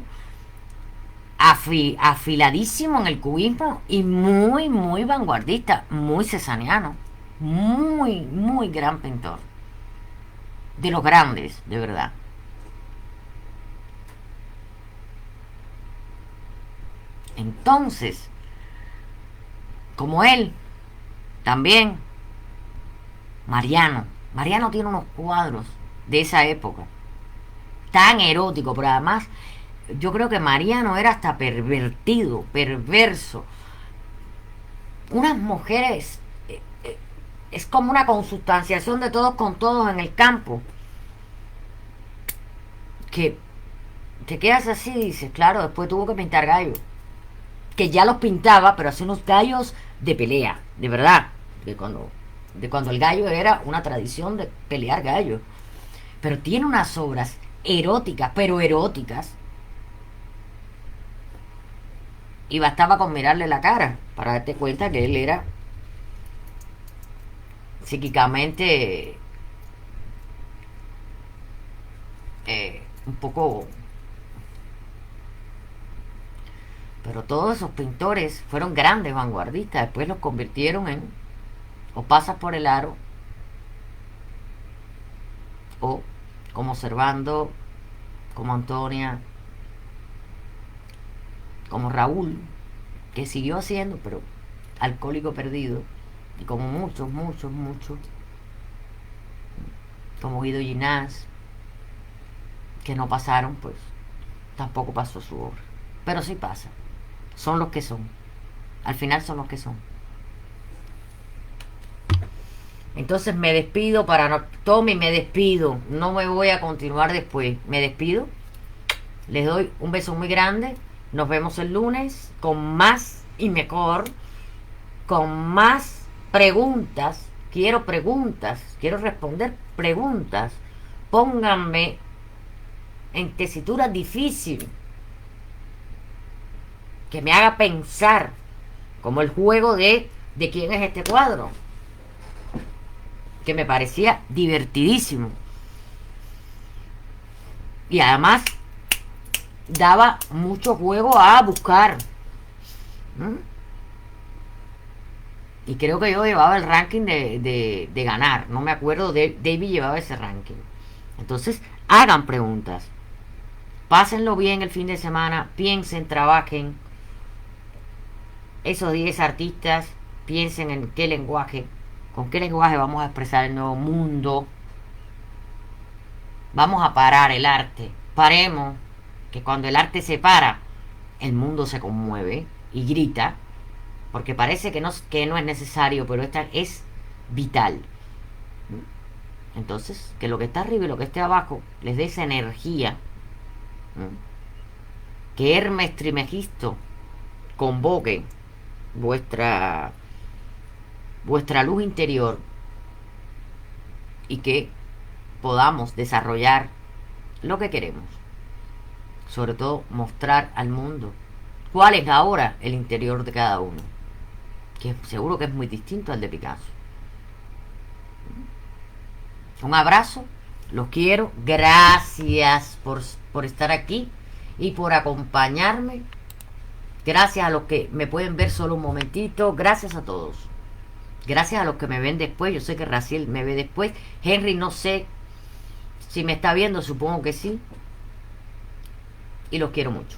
afiladísimo en el cubismo y muy vanguardista, muy cesaniano, muy gran pintor, de los grandes, de verdad. Entonces, como él, también Mariano tiene unos cuadros de esa época tan eróticos, pero además yo creo que Mariano era hasta pervertido, perverso. Unas mujeres, es como una consustanciación de todos con todos en el campo, que te quedas así y dices, claro, después tuvo que pintar gallos, que ya los pintaba, pero hacía unos gallos de pelea, de verdad, de cuando el gallo era una tradición de pelear gallos. Pero tiene unas obras eróticas, pero eróticas, y bastaba con mirarle la cara para darte cuenta que él era psíquicamente un poco... Pero todos esos pintores fueron grandes vanguardistas, después los convirtieron en o pasas por el aro o como Servando, como Antonia, como Raúl, que siguió haciendo, pero alcohólico perdido, y como muchos, como Guido Ginás, que no pasaron, pues tampoco pasó su obra. Pero sí pasa. Son los que son. Al final son los que son. Entonces me despido para no... Tommy, me despido. No me voy a continuar después. Me despido. Les doy un beso muy grande. Nos vemos el lunes con más y mejor. Con más preguntas. Quiero preguntas. Quiero responder preguntas. Pónganme en tesitura difícil. Que me haga pensar. Como el juego de quién es este cuadro. Que me parecía divertidísimo. Y además daba mucho juego a buscar. Y creo que yo llevaba el ranking de ganar. No me acuerdo, David llevaba ese ranking. Entonces, hagan preguntas. Pásenlo bien el fin de semana. Piensen, trabajen. Esos 10 artistas, piensen en qué lenguaje, con qué lenguaje vamos a expresar el nuevo mundo. Vamos a parar el arte. Paremos, que cuando el arte se para, el mundo se conmueve y grita, porque parece que no es necesario, pero esta es vital. Entonces, que lo que está arriba y lo que esté abajo les dé esa energía. Que Hermes Trimegisto convoque vuestra luz interior y que podamos desarrollar lo que queremos. Sobre todo mostrar al mundo cuál es ahora el interior de cada uno, que seguro que es muy distinto al de Picasso. Un abrazo, los quiero, gracias por estar aquí y por acompañarme. Gracias a los que me pueden ver solo un momentito, gracias a todos. Gracias a los que me ven después, yo sé que Raciel me ve después. Henry no sé si me está viendo, supongo que sí. Y los quiero mucho.